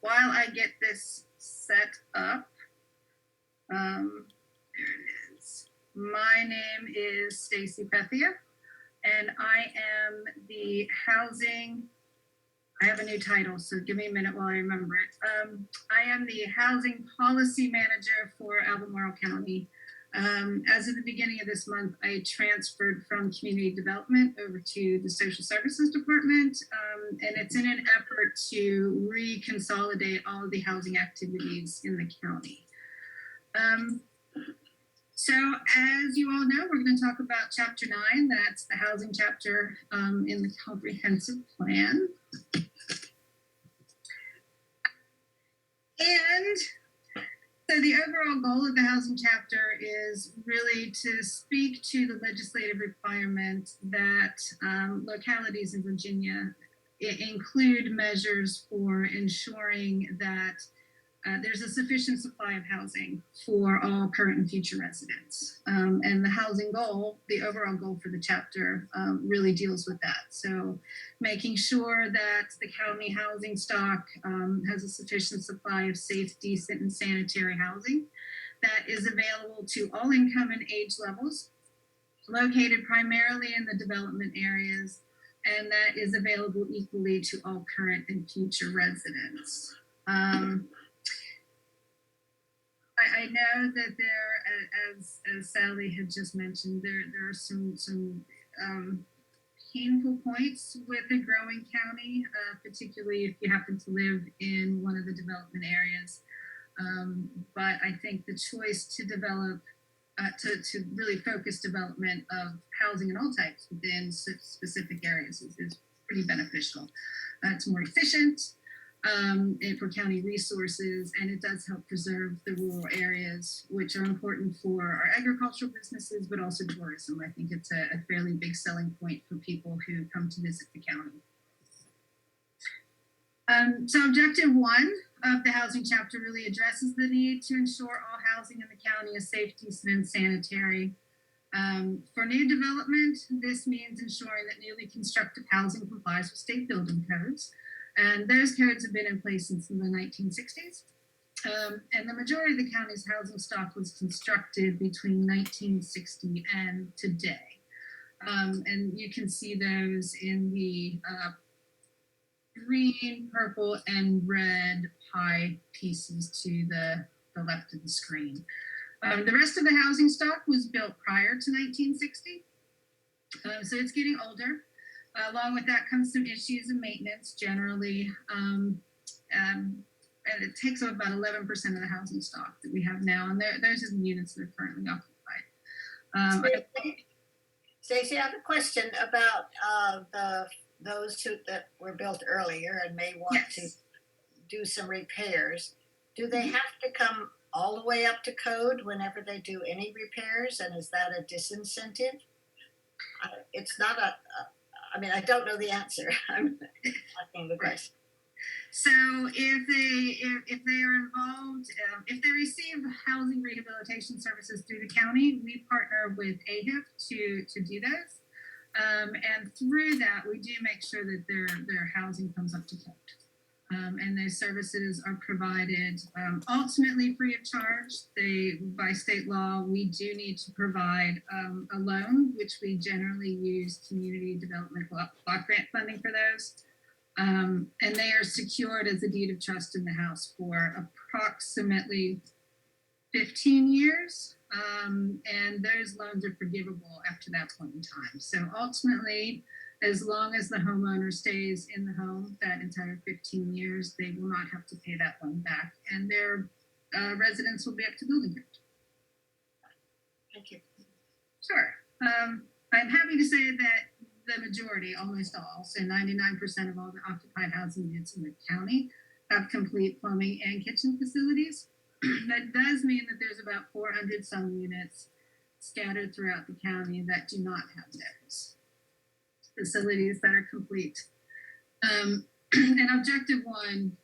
While I get this set up, there it is. My name is Stacy R.Pethia, and I am the housing. I have a new title, so give me a minute while I remember it. I am the housing policy manager for Albemarle County. As of the beginning of this month, I transferred from community development over to the social services department, and it's in an effort to reconsolidate all of the housing activities in the county. So as you all know, we're going to talk about Chapter 9. That's the housing chapter in the comprehensive plan. And so the overall goal of the housing chapter is really to speak to the legislative requirement that localities in Virginia include measures for ensuring that there's a sufficient supply of housing for all current and future residents. And the housing goal, the overall goal for the chapter, really deals with that. So making sure that the county housing stock has a sufficient supply of safe, decent, and sanitary housing that is available to all income and age levels, located primarily in the development areas, and that is available equally to all current and future residents. I know that there, as Sally had just mentioned, there are some painful points with a growing county, particularly if you happen to live in one of the development areas. But I think the choice to develop, to really focus development of housing in all types within specific areas is pretty beneficial. It's more efficient for county resources, and it does help preserve the rural areas, which are important for our agricultural businesses, but also tourism. I think it's a fairly big selling point for people who come to visit the county. So objective 1 of the housing chapter really addresses the need to ensure all housing in the county is safe, decent, and sanitary. For new development, this means ensuring that newly constructed housing complies with state building codes. And those codes have been in place since the 1960s. And the majority of the county's housing stock was constructed between 1960 and today. And you can see those in the green, purple, and red pie pieces to the left of the screen. The rest of the housing stock was built prior to 1960. So it's getting older. Along with that comes some issues of maintenance generally, and it takes up about 11% of the housing stock that we have now, and those are the units that are currently occupied. Stacy, I have a question about those that were built earlier and may want to do some repairs. Do they have to come all the way up to code whenever they do any repairs, and is that a disincentive? It's not I mean, I don't know the answer. I'm asking the question. So if they are involved, if they receive housing rehabilitation services through the county, we partner with AHIP to do those. And through that, we do make sure that their housing comes up to code. And those services are provided ultimately free of charge. By state law, we do need to provide a loan, which we generally use community development block grant funding for those. And they are secured as a deed of trust in the house for approximately 15 years. And those loans are forgivable after that point in time. So ultimately, as long as the homeowner stays in the home that entire 15 years, they will not have to pay that loan back, and their residents will be up to building code. Thank you. Sure. I'm happy to say that the majority, almost all, so 99% of all the occupied housing units in the county have complete plumbing and kitchen facilities. That does mean that there's about 400 some units scattered throughout the county that do not have those facilities that are complete. And objective 1,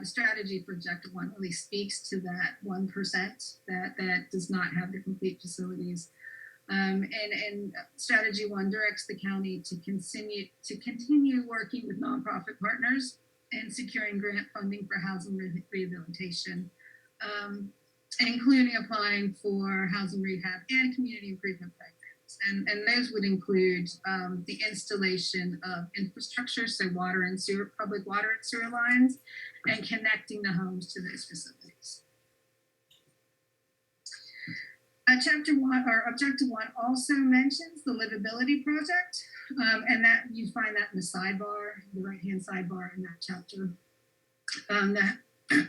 the strategy for objective 1 really speaks to that 1% that does not have the complete facilities. And strategy 1 directs the county to continue working with nonprofit partners and securing grant funding for housing rehabilitation, including applying for housing rehab and community improvement programs. And those would include the installation of infrastructure, so water and sewer, public water and sewer lines, and connecting the homes to those facilities. Chapter 1 or Objective 1 also mentions the livability project, and that you find that in the sidebar, the right-hand sidebar in that chapter. That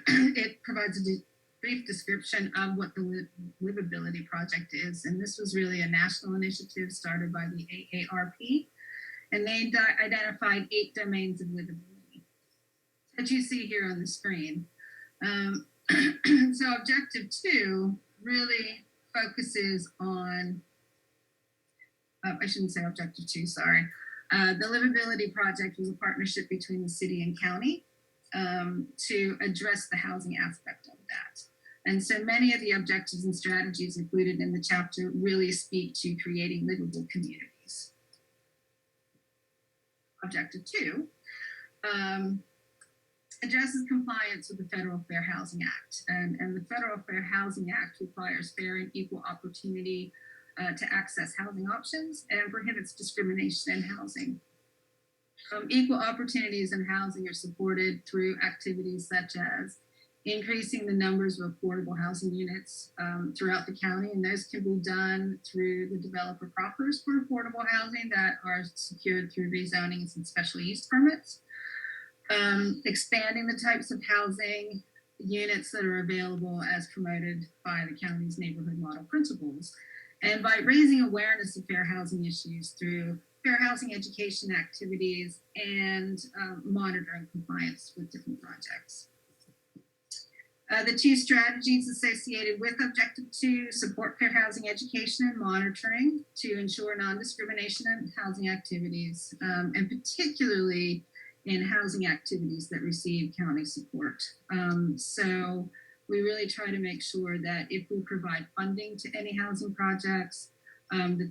it provides a brief description of what the livability project is, and this was really a national initiative started by the AARP, and they identified 8 domains of livability that you see here on the screen. So Objective 2 really focuses on, I shouldn't say Objective 2, sorry. The Livability Project was a partnership between the city and county to address the housing aspect of that. And so many of the objectives and strategies included in the chapter really speak to creating livable communities. Objective 2 addresses compliance with the Federal Fair Housing Act. And the Federal Fair Housing Act requires fair and equal opportunity to access housing options and prohibits discrimination in housing. Equal opportunities in housing are supported through activities such as increasing the numbers of affordable housing units throughout the county, and those can be done through the developer proffers for affordable housing that are secured through rezonings and special use permits. Expanding the types of housing units that are available as promoted by the county's neighborhood model principles, and by raising awareness of fair housing issues through fair housing education activities and monitoring compliance with different projects. The 2 strategies associated with Objective 2 support fair housing education and monitoring to ensure non-discrimination in housing activities, and particularly in housing activities that receive county support. So we really try to make sure that if we provide funding to any housing projects, that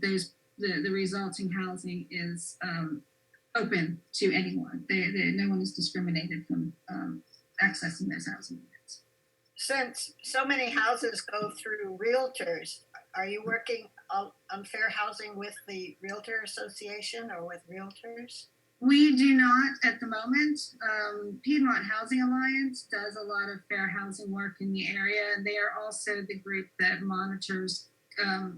the resulting housing is open to anyone. No one is discriminated from accessing those housing units. Since so many houses go through realtors, are you working on fair housing with the Realtor Association or with realtors? We do not at the moment. Piedmont Housing Alliance does a lot of fair housing work in the area, and they are also the group that monitors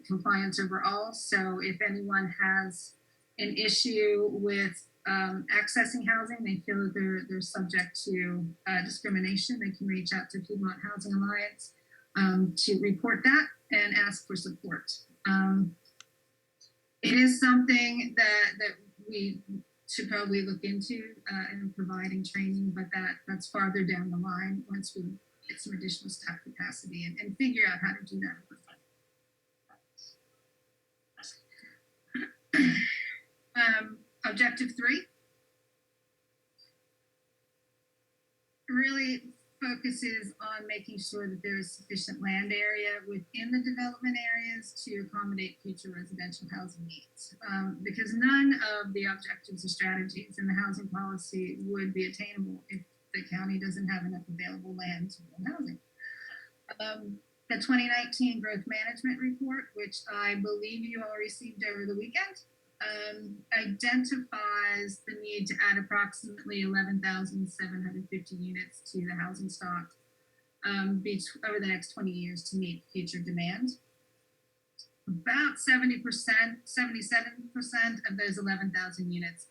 compliance overall. So if anyone has an issue with accessing housing, they feel that they're subject to discrimination, they can reach out to Piedmont Housing Alliance to report that and ask for support. It is something that we should probably look into in providing training, but that's farther down the line once we get some additional staff capacity and figure out how to do that. Objective 3 really focuses on making sure that there is sufficient land area within the development areas to accommodate future residential housing needs, because none of the objectives or strategies in the housing policy would be attainable if the county doesn't have enough available land to build housing. The 2019 Growth Management Report, which I believe you all received over the weekend, identifies the need to add approximately 11,750 units to the housing stock over the next 20 years to meet future demand. About 77% of those 11,000 units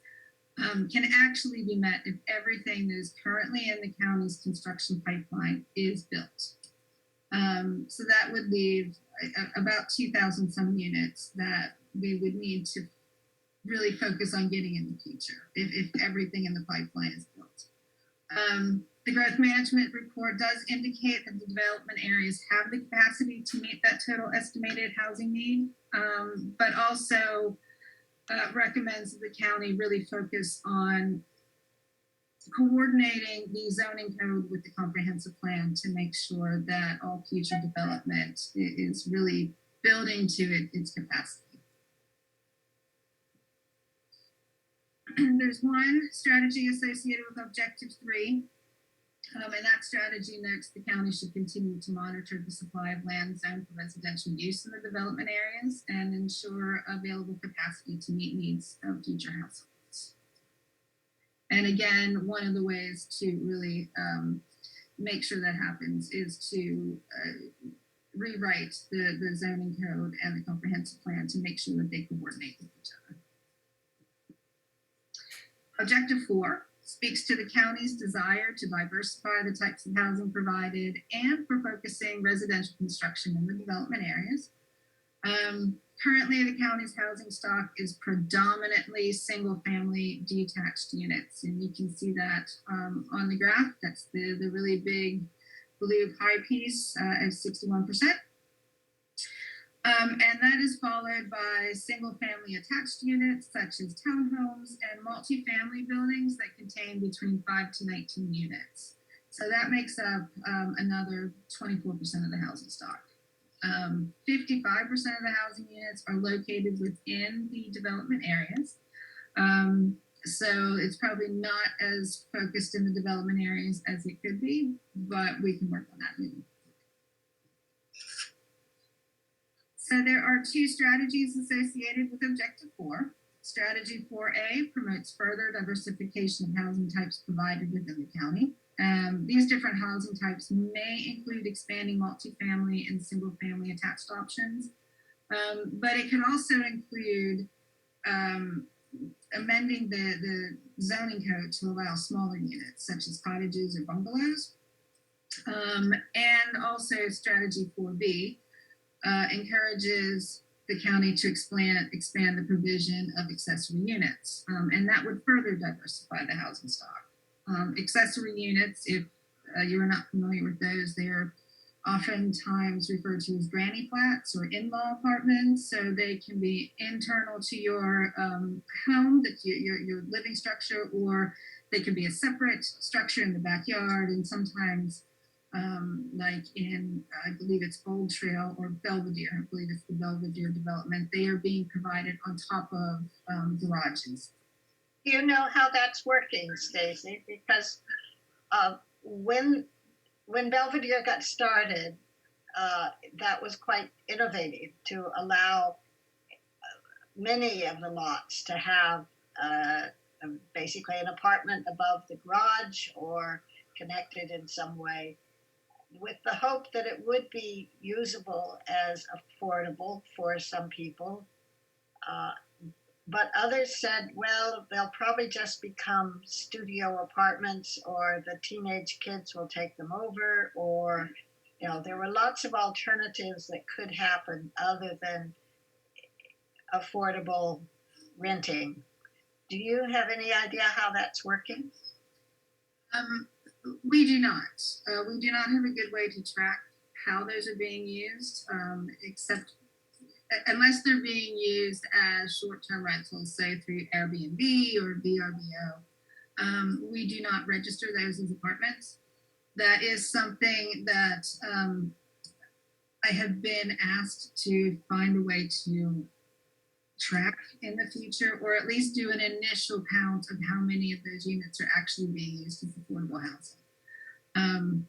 can actually be met if everything that is currently in the county's construction pipeline is built. So that would leave about 2,000 some units that we would need to really focus on getting in the future if everything in the pipeline is built. The growth management report does indicate that the development areas have the capacity to meet that total estimated housing need, but also recommends that the county really focus on coordinating the zoning code with the comprehensive plan to make sure that all future development is really building to its capacity. there's one strategy associated with Objective 3, and that strategy notes the county should continue to monitor the supply of land zoned for residential use in the development areas and ensure available capacity to meet needs of future households. And again, one of the ways to really make sure that happens is to rewrite the zoning code and the comprehensive plan to make sure that they coordinate with each other. Objective 4 speaks to the county's desire to diversify the types of housing provided and for focusing residential construction in the development areas. Currently, the county's housing stock is predominantly single-family detached units, and you can see that on the graph. That's the really big blue pie piece of 61%. And that is followed by single-family attached units such as townhomes and multifamily buildings that contain between 5 to 19 units. So that makes up another 24% of the housing stock. 55% of the housing units are located within the development areas. So it's probably not as focused in the development areas as it could be, but we can work on that moving. So there are 2 strategies associated with Objective 4. Strategy 4A promotes further diversification of housing types provided within the county. These different housing types may include expanding multifamily and single-family attached options, but it can also include amending the zoning code to allow smaller units, such as cottages or bungalows. And also strategy 4B encourages the county to expand the provision of accessory units, and that would further diversify the housing stock. Accessory units, if you are not familiar with those, they're oftentimes referred to as granny flats or in-law apartments. So they can be internal to your home, that's your living structure, or they can be a separate structure in the backyard. And sometimes, like in, I believe it's Bold Trail or Belvedere, I believe it's the Belvedere development, they are being provided on top of garages. Do you know how that's working, Stacy? Because when Belvedere got started, that was quite innovative to allow many of the lots to have basically an apartment above the garage or connected in some way, with the hope that it would be usable as affordable for some people. But others said, well, they'll probably just become studio apartments, or the teenage kids will take them over, or, you know, there were lots of alternatives that could happen other than affordable renting. Do you have any idea how that's working? We do not. We do not have a good way to track how those are being used, except unless they're being used as short-term rentals, say through Airbnb or VRBO. We do not register those as apartments. That is something that I have been asked to find a way to track in the future, or at least do an initial count of how many of those units are actually being used as affordable housing.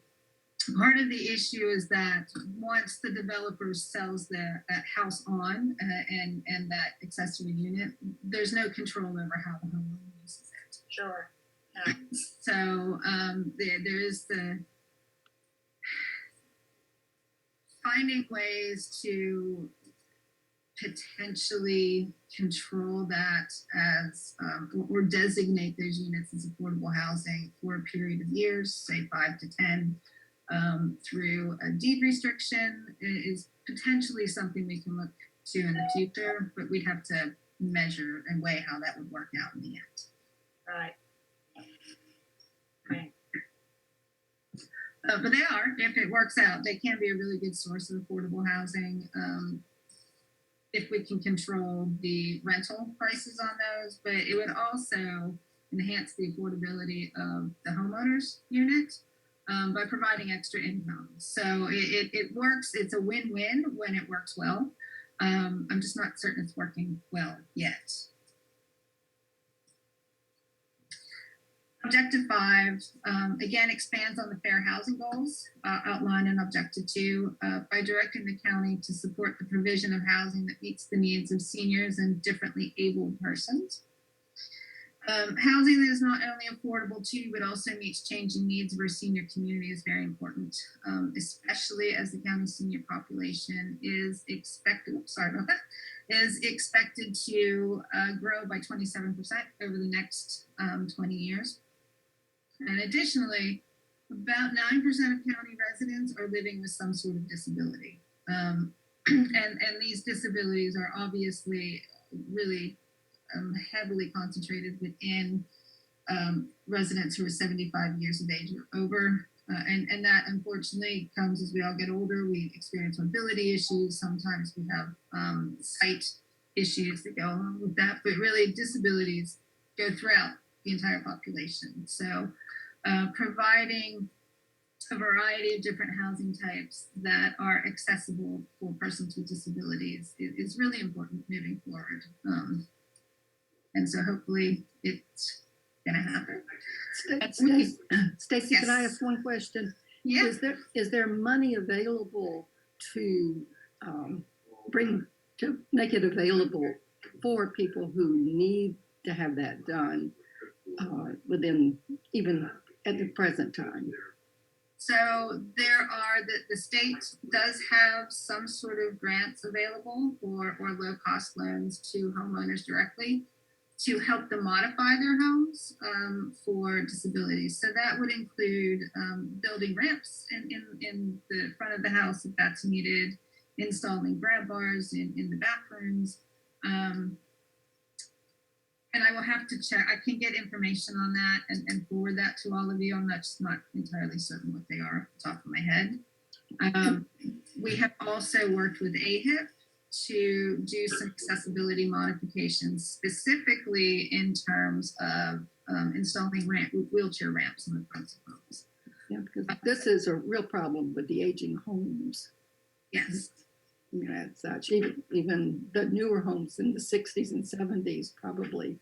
Part of the issue is that once the developer sells that house on and that accessory unit, there's no control over how the homeowner uses it. Sure. Yeah. So there is the finding ways to potentially control that as or designate those units as affordable housing for a period of years, say 5 to 10. Through a deed restriction is potentially something we can look to in the future, but we'd have to measure and weigh how that would work out in the end. Right. Right. But they are, if it works out, they can be a really good source of affordable housing if we can control the rental prices on those, but it would also enhance the affordability of the homeowner's unit. By providing extra income. So it works, it's a win-win when it works well. I'm just not certain it's working well yet. Objective 5, again, expands on the fair housing goals outlined in Objective 2 by directing the county to support the provision of housing that meets the needs of seniors and differently abled persons. Housing that is not only affordable to, but also meets changing needs of our senior community is very important, especially as the county senior population is expected, is expected to grow by 27% over the next 20 years. And additionally, about 9% of county residents are living with some sort of disability. And these disabilities are obviously really heavily concentrated within residents who are 75 years of age or over. And that unfortunately comes as we all get older. We experience mobility issues. Sometimes we have sight issues that go along with that. But really, disabilities go throughout the entire population. So providing a variety of different housing types that are accessible for persons with disabilities is really important moving forward. And so hopefully it's going to happen. Stacy, Yes. Can I ask one question? Yeah. Is there money available to make it available for people who need to have that done within even at the present time? So there are, the state does have some sort of grants available or low cost loans to homeowners directly to help them modify their homes for disabilities. So that would include building ramps in the front of the house if that's needed, installing grab bars in the bathrooms. And I will have to check. I can get information on that and forward that to all of you. I'm just not entirely certain what they are off the top of my head. We have also worked with AHIP to do some accessibility modifications, specifically in terms of installing wheelchair ramps in the front of homes. Yeah, because this is a real problem with the aging homes. Yes. As such, even the newer homes in the 60s and 70s probably,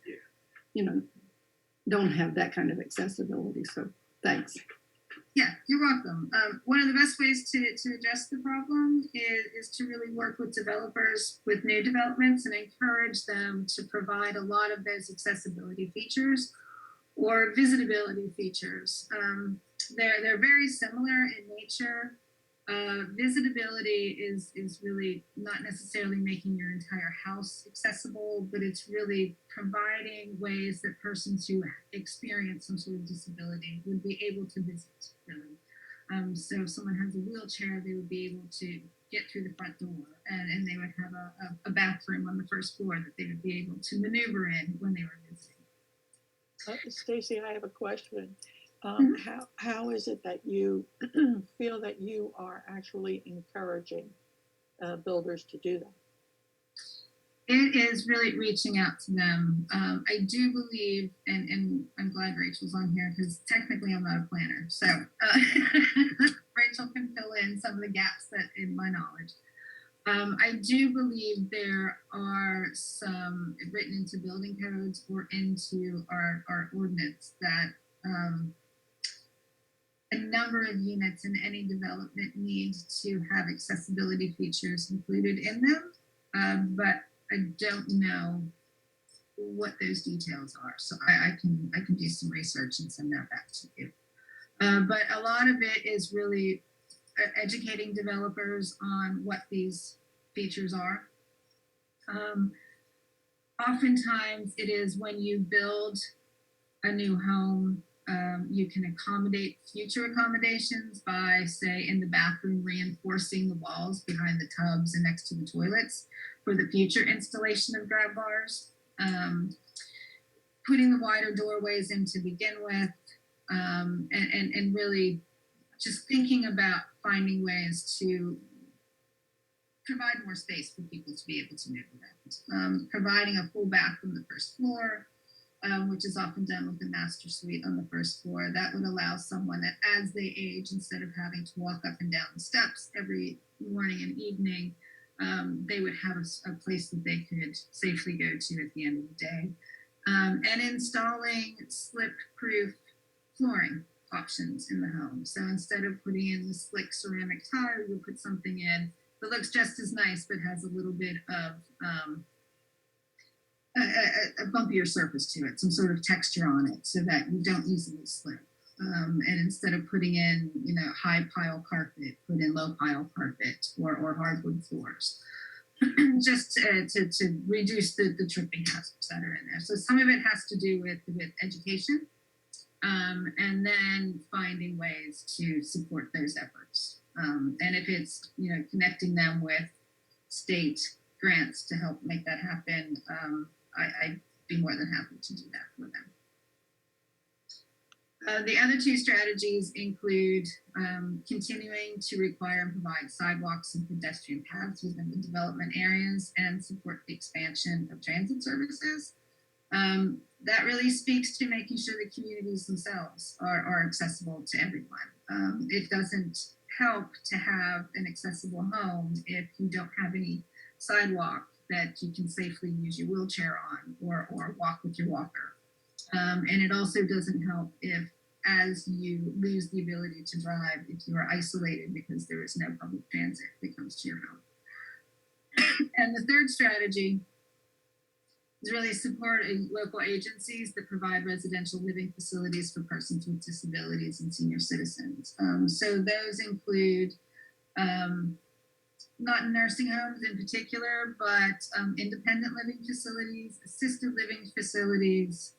don't have that kind of accessibility. So thanks. Yeah, you're welcome. One of the best ways to address the problem is to really work with developers with new developments and encourage them to provide a lot of those accessibility features or visitability features. They're very similar in nature. Visitability is really not necessarily making your entire house accessible, but it's really providing ways that persons who experience some sort of disability would be able to visit, really. So if someone has a wheelchair, they would be able to get through the front door, and they would have a bathroom on the first floor that they would be able to maneuver in when they were visiting. Stacy, I have a question. Mm-hmm. How is it that you feel that you are actually encouraging builders to do that? It is really reaching out to them. I do believe, and I'm glad Rachel's on here because technically I'm not a planner. So Rachel can fill in some of the gaps that in my knowledge. I do believe there are some written into building codes or into our ordinance that a number of units in any development need to have accessibility features included in them, but I don't know what those details are. So I can do some research and send that back to you. But a lot of it is really educating developers on what these features are. Oftentimes it is when you build a new home, you can accommodate future accommodations by, say, in the bathroom, reinforcing the walls behind the tubs and next to the toilets for the future installation of grab bars, putting the wider doorways in to begin with, and really just thinking about finding ways to provide more space for people to be able to move around. Providing a full bath on the first floor, which is often done with the master suite on the first floor. That would allow someone that as they age, instead of having to walk up and down the steps every morning and evening, they would have a place that they could safely go to at the end of the day. And installing slip-proof flooring options in the home. So instead of putting in the slick ceramic tile, you'll put something in that looks just as nice, but has a little bit of a bumpier surface to it, some sort of texture on it, so that you don't easily slip. And instead of putting in, high pile carpet, put in low pile carpet or hardwood floors, just to reduce the tripping hazards that are in there. So some of it has to do with education, and then finding ways to support those efforts. And if it's, connecting them with state grants to help make that happen, I'd be more than happy to do that for them. The other two strategies include continuing to require and provide sidewalks and pedestrian paths within the development areas and support the expansion of transit services. That really speaks to making sure the communities themselves are accessible to everyone. It doesn't help to have an accessible home if you don't have any sidewalk that you can safely use your wheelchair on or walk with your walker. And it also doesn't help if, as you lose the ability to drive, if you are isolated because there is no public transit that comes to your home. And the third strategy is really support local agencies that provide residential living facilities for persons with disabilities and senior citizens. So those include not nursing homes in particular, but independent living facilities, assisted living facilities,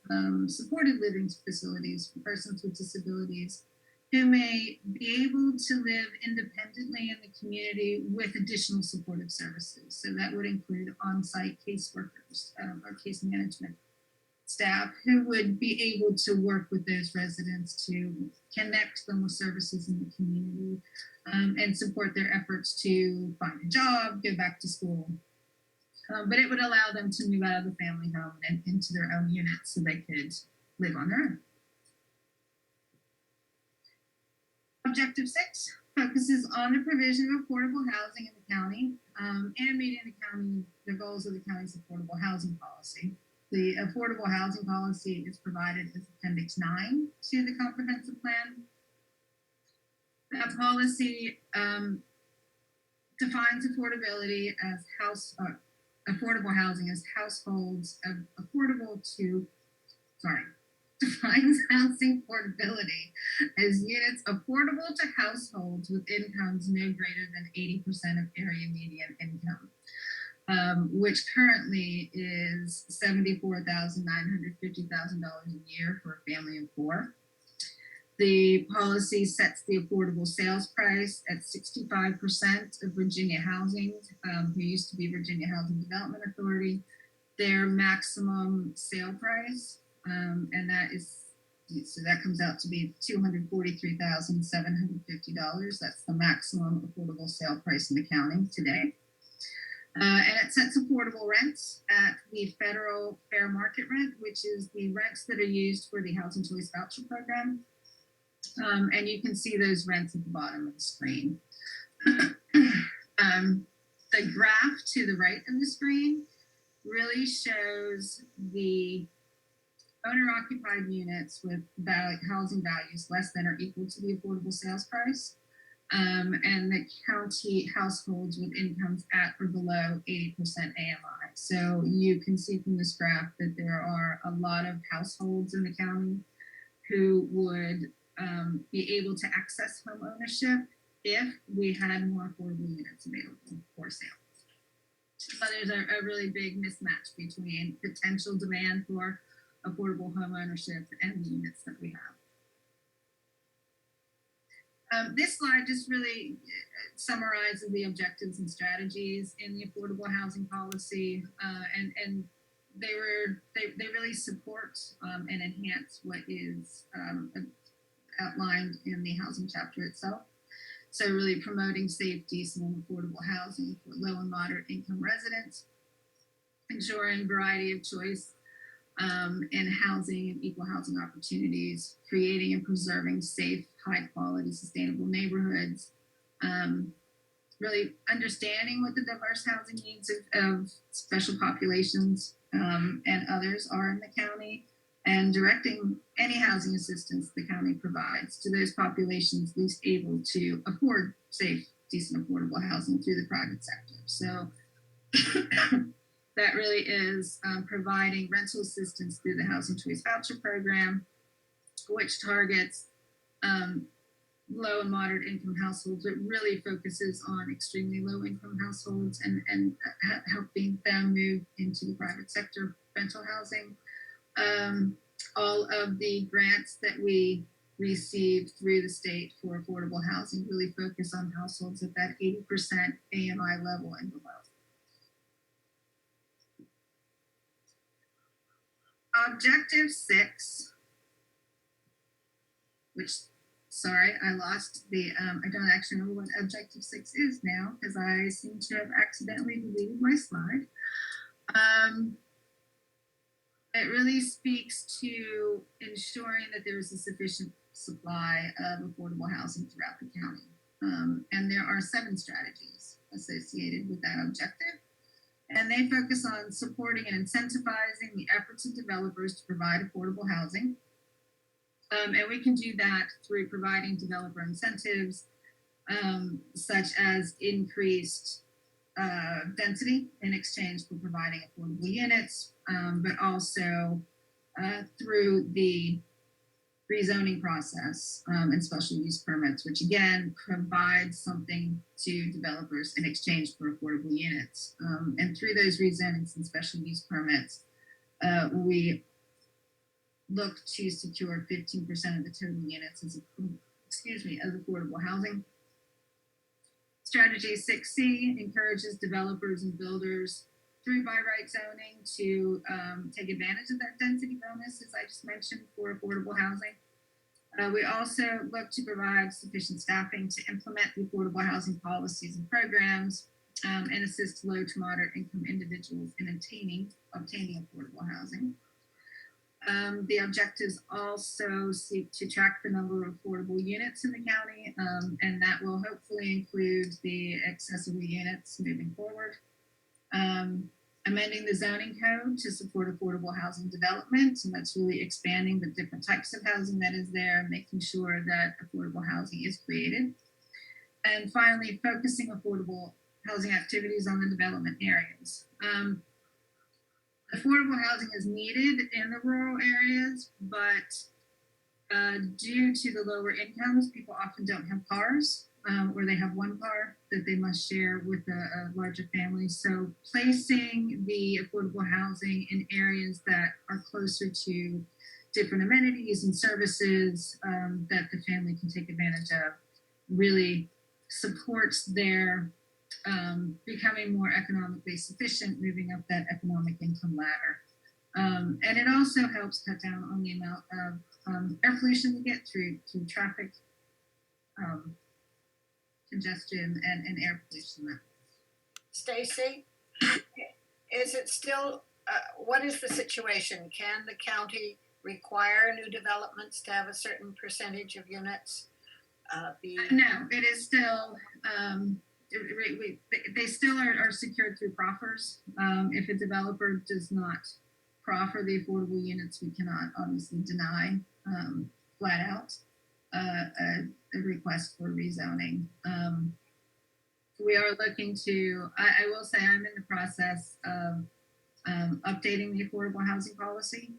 supported living facilities for persons with disabilities who may be able to live independently in the community with additional supportive services. So that would include on-site caseworkers or case management staff who would be able to work with those residents to connect them with services in the community, and support their efforts to find a job, go back to school. But it would allow them to move out of the family home and into their own units so they could live on their own. Objective 6 focuses on the provision of affordable housing in the county, and meeting the goals of the county's affordable housing policy. The affordable housing policy is provided as Appendix 9 to the comprehensive plan. That policy defines affordability as affordable housing as households of defines housing affordability as units affordable to households with incomes no greater than 80% of area median income, which currently is $74,950,000 a year for a family of 4. The policy sets the affordable sales price at 65% of Virginia Housing, who used to be Virginia Housing Development Authority, their maximum sale price, and that comes out to be $243,750. That's the maximum affordable sale price in the county today. And it sets affordable rents at the federal fair market rent, which is the rents that are used for the Housing Choice Voucher Program. And you can see those rents at the bottom of the screen. The graph to the right of the screen really shows the owner-occupied units with housing values less than or equal to the affordable sales price, and the county households with incomes at or below 80% AMI. So you can see from this graph that there are a lot of households in the county who would be able to access home ownership if we had more affordable units available for sale. But there's a really big mismatch between potential demand for affordable home ownership and the units that we have. This slide just really summarizes the objectives and strategies in the affordable housing policy, and they really support and enhance what is outlined in the housing chapter itself. So really promoting safe, decent, and affordable housing for low and moderate income residents, ensuring variety of choice in housing and equal housing opportunities, creating and preserving safe, high quality, sustainable neighborhoods, really understanding what the diverse housing needs of special populations and others are in the county, and directing any housing assistance the county provides to those populations least able to afford safe, decent, affordable housing through the private sector. So that really is providing rental assistance through the Housing Choice Voucher Program, which targets low and moderate income households. It really focuses on extremely low income households and helping them move into the private sector rental housing. All of the grants that we received through the state for affordable housing really focus on households at that 80% AMI level and below. Objective 6, which, sorry, I lost the, I don't actually remember what Objective 6 is now because I seem to have accidentally deleted my slide. It really speaks to ensuring that there is a sufficient supply of affordable housing throughout the county. And there are 7 strategies associated with that objective. And they focus on supporting and incentivizing the efforts of developers to provide affordable housing. And we can do that through providing developer incentives, such as increased density in exchange for providing affordable units, but also through the rezoning process and special use permits, which again provides something to developers in exchange for affordable units. And through those rezonings and special use permits, we look to secure 15% of the total units as affordable housing. Strategy 6C encourages developers and builders through by right zoning to take advantage of that density bonus, as I just mentioned, for affordable housing. We also look to provide sufficient staffing to implement the affordable housing policies and programs and assist low to moderate income individuals in obtaining affordable housing. The objectives also seek to track the number of affordable units in the county, and that will hopefully include the accessory units moving forward. Amending the zoning code to support affordable housing development, and that's really expanding the different types of housing that is there, making sure that affordable housing is created. And finally, focusing affordable housing activities on the development areas. Affordable housing is needed in the rural areas, but due to the lower incomes, people often don't have cars, or they have one car that they must share with a larger family. So placing the affordable housing in areas that are closer to different amenities and services that the family can take advantage of really supports their becoming more economically sufficient, moving up that economic income ladder. And it also helps cut down on the amount of air pollution we get through traffic congestion and air pollution. Stacy, is it still, what is the situation? Can the county require new developments to have a certain percentage of units No, it is still, they still are secured through proffers. If a developer does not proffer the affordable units, we cannot obviously deny flat out a request for rezoning. We are looking to, I will say I'm in the process of updating the affordable housing policy.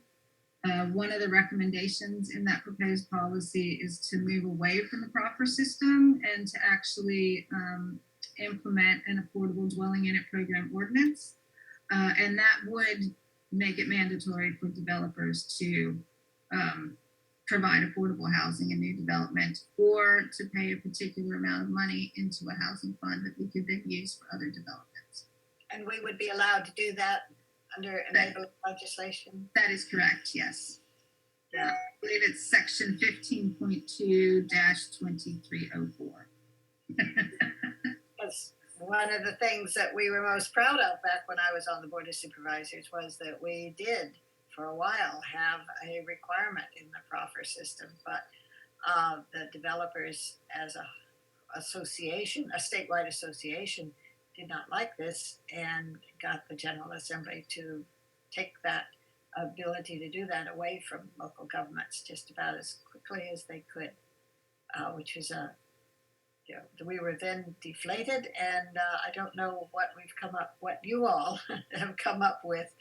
One of the recommendations in that proposed policy is to move away from the proffer system and to actually implement an affordable dwelling unit program ordinance. And that would make it mandatory for developers to provide affordable housing in new development, or to pay a particular amount of money into a housing fund that we could then use for other developments. And we would be allowed to do that under enabling legislation? That is correct, yes. I believe it's section 15.2-2304. That's one of the things that we were most proud of back when I was on the Board of Supervisors, was that we did for a while have a requirement in the proffer system, but the developers as a association, a statewide association, did not like this and got the General Assembly to take that ability to do that away from local governments just about as quickly as they could, which was we were then deflated, and I don't know what you all have come up with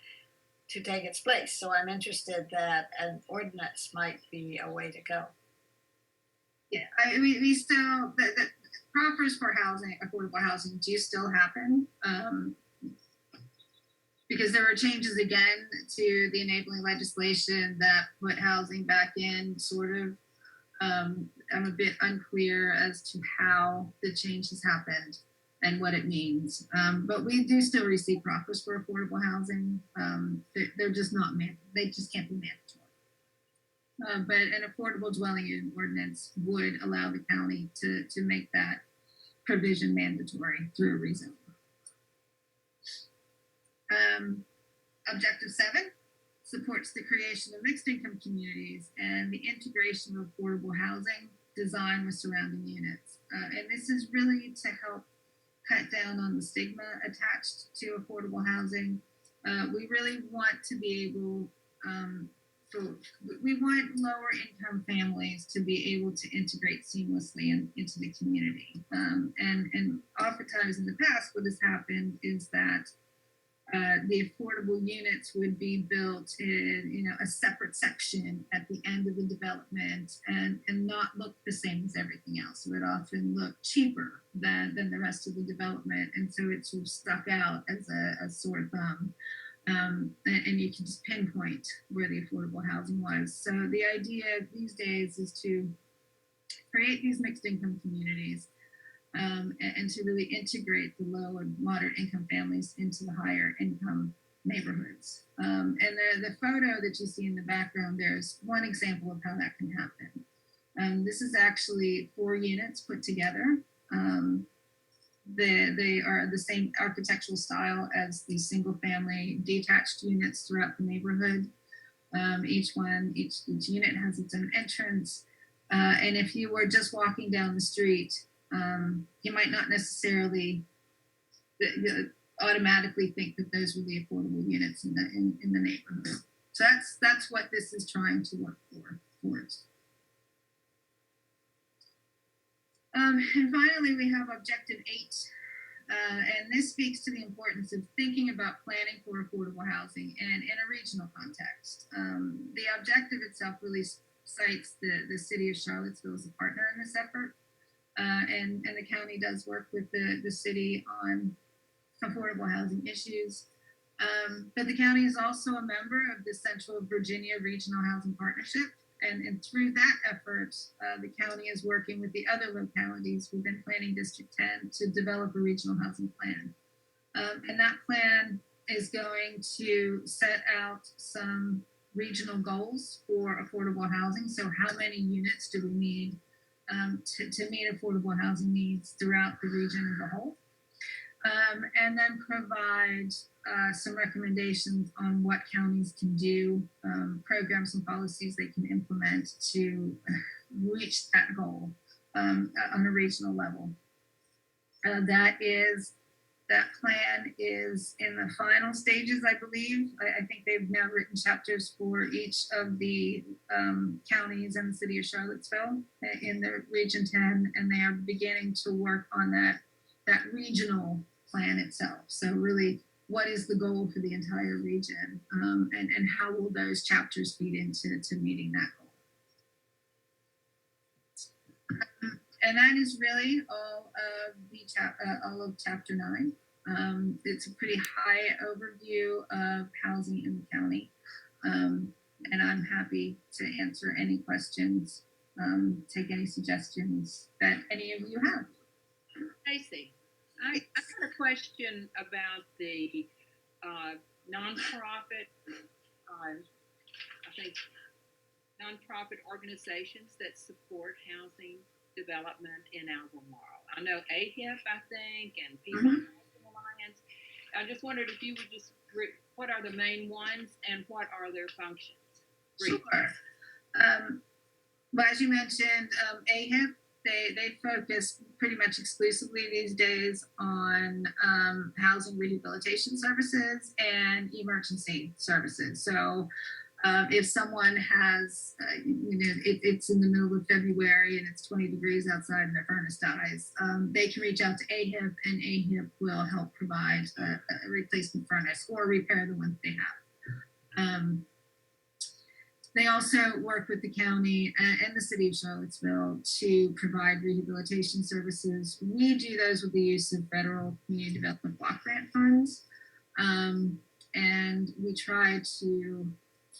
to take its place. So I'm interested that an ordinance might be a way to go. Yeah, we still the proffers for housing, affordable housing, do still happen. Because there were changes again to the enabling legislation that put housing back in, sort of. I'm a bit unclear as to how the change has happened and what it means. But we do still receive proffers for affordable housing. They're just not they just can't be mandatory. But an affordable dwelling unit ordinance would allow the county to make that provision mandatory through a rezone. Objective 7 supports the creation of mixed income communities and the integration of affordable housing design with surrounding units. And this is really to help cut down on the stigma attached to affordable housing. We really want to be able, we want lower income families to be able to integrate seamlessly into the community. And oftentimes in the past, what has happened is that the affordable units would be built in, a separate section at the end of the development and not look the same as everything else. It would often look cheaper than the rest of the development. And so it sort of stuck out as a sore thumb. And you can just pinpoint where the affordable housing was. So the idea these days is to create these mixed income communities and to really integrate the low and moderate income families into the higher income neighborhoods. And the photo that you see in the background, there's one example of how that can happen. This is actually 4 units put together. They are the same architectural style as the single family detached units throughout the neighborhood. Each unit has its own entrance. And if you were just walking down the street, you might not necessarily automatically think that those were the affordable units in the neighborhood. So that's what this is trying to work towards. And finally, we have objective 8. And this speaks to the importance of thinking about planning for affordable housing and in a regional context. The objective itself really cites the city of Charlottesville as a partner in this effort. And the county does work with the city on affordable housing issues. But the county is also a member of the Central Virginia Regional Housing Partnership. And through that effort, the county is working with the other localities within Planning District 10 to develop a regional housing plan. And that plan is going to set out some regional goals for affordable housing. So how many units do we need to meet affordable housing needs throughout the region as a whole? And then provide some recommendations on what counties can do, programs and policies they can implement to reach that goal on a regional level. That plan is in the final stages, I believe. I think they've now written chapters for each of the counties and the city of Charlottesville in the Region 10, and they are beginning to work on that regional plan itself. So really, what is the goal for the entire region, and how will those chapters feed into meeting that goal? And that is really all of chapter 9. It's a pretty high overview of housing in the county, and I'm happy to answer any questions, take any suggestions that any of you have. Stacy, I got a question about the nonprofit, nonprofit organizations that support housing development in Albemarle. I know AHIP, I think, and People Housing Alliance. I just wondered if you would just, what are the main ones and what are their functions? Sure. Well, as you mentioned, AHIP they focus pretty much exclusively these days on housing rehabilitation services and emergency services. So if someone has, it's in the middle of February and it's 20 degrees outside and their furnace dies, they can reach out to AHIP and AHIP will help provide a replacement furnace or repair the one they have. They also work with the county and the city of Charlottesville to provide rehabilitation services. We do those with the use of federal community development block grant funds. And we try to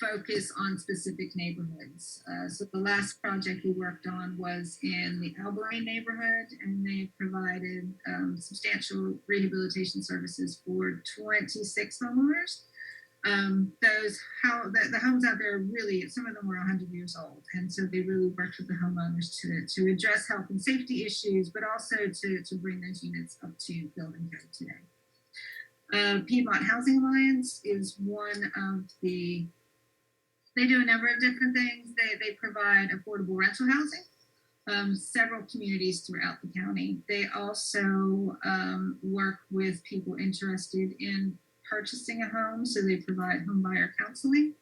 focus on specific neighborhoods. So the last project we worked on was in the Albemarle neighborhood, and they provided substantial rehabilitation services for 26 homeowners. The homes out there really, some of them were 100 years old, and so they really worked with the homeowners to address health and safety issues, but also to bring those units up to building code today. Piedmont Housing Alliance is one of the, they do a number of different things. They provide affordable rental housing, several communities throughout the county. They also work with people interested in purchasing a home, so they provide home buyer counseling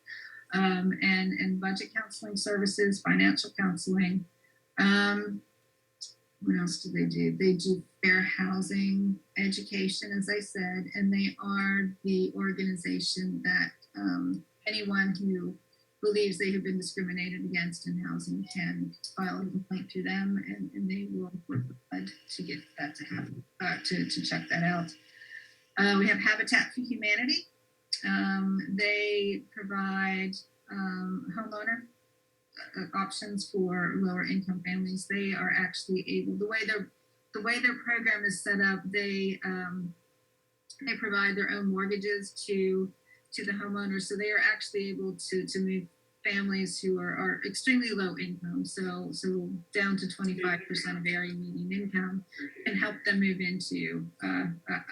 and budget counseling services, financial counseling. What else do? They do fair housing, education, as I said, and they are the organization that anyone who believes they have been discriminated against in housing can file a complaint to them, and they will work to get that to happen, to check that out. We have Habitat for Humanity. They provide homeowner options for lower income families. They are actually able, the way their program is set up, they provide their own mortgages to the homeowners. So they are actually able to move families who are extremely low income, so down to 25% of area median income, and help them move into a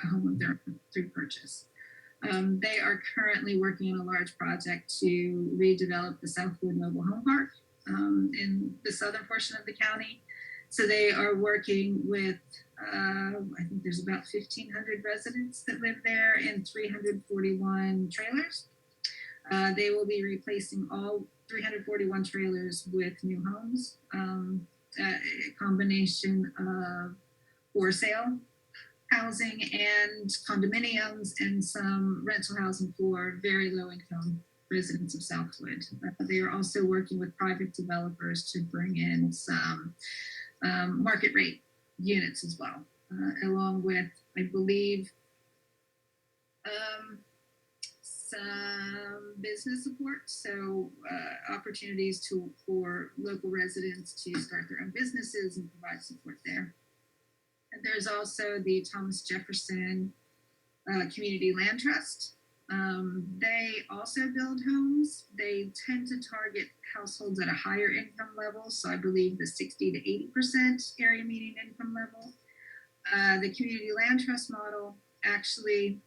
home of their own through purchase. They are currently working on a large project to redevelop the Southwood Mobile Home Park in the southern portion of the county. So they are working with, I think there's about 1,500 residents that live there in 341 trailers. They will be replacing all 341 trailers with new homes, a combination of for sale housing and condominiums and some rental housing for very low income residents of Southwood. They are also working with private developers to bring in some market rate units as well, along with, I believe, some business support, so opportunities for local residents to start their own businesses and provide support there. And there's also the Thomas Jefferson Community Land Trust. They also build homes. They tend to target households at a higher income level, so I believe the 60 to 80% area median income level. The Community Land Trust model actually,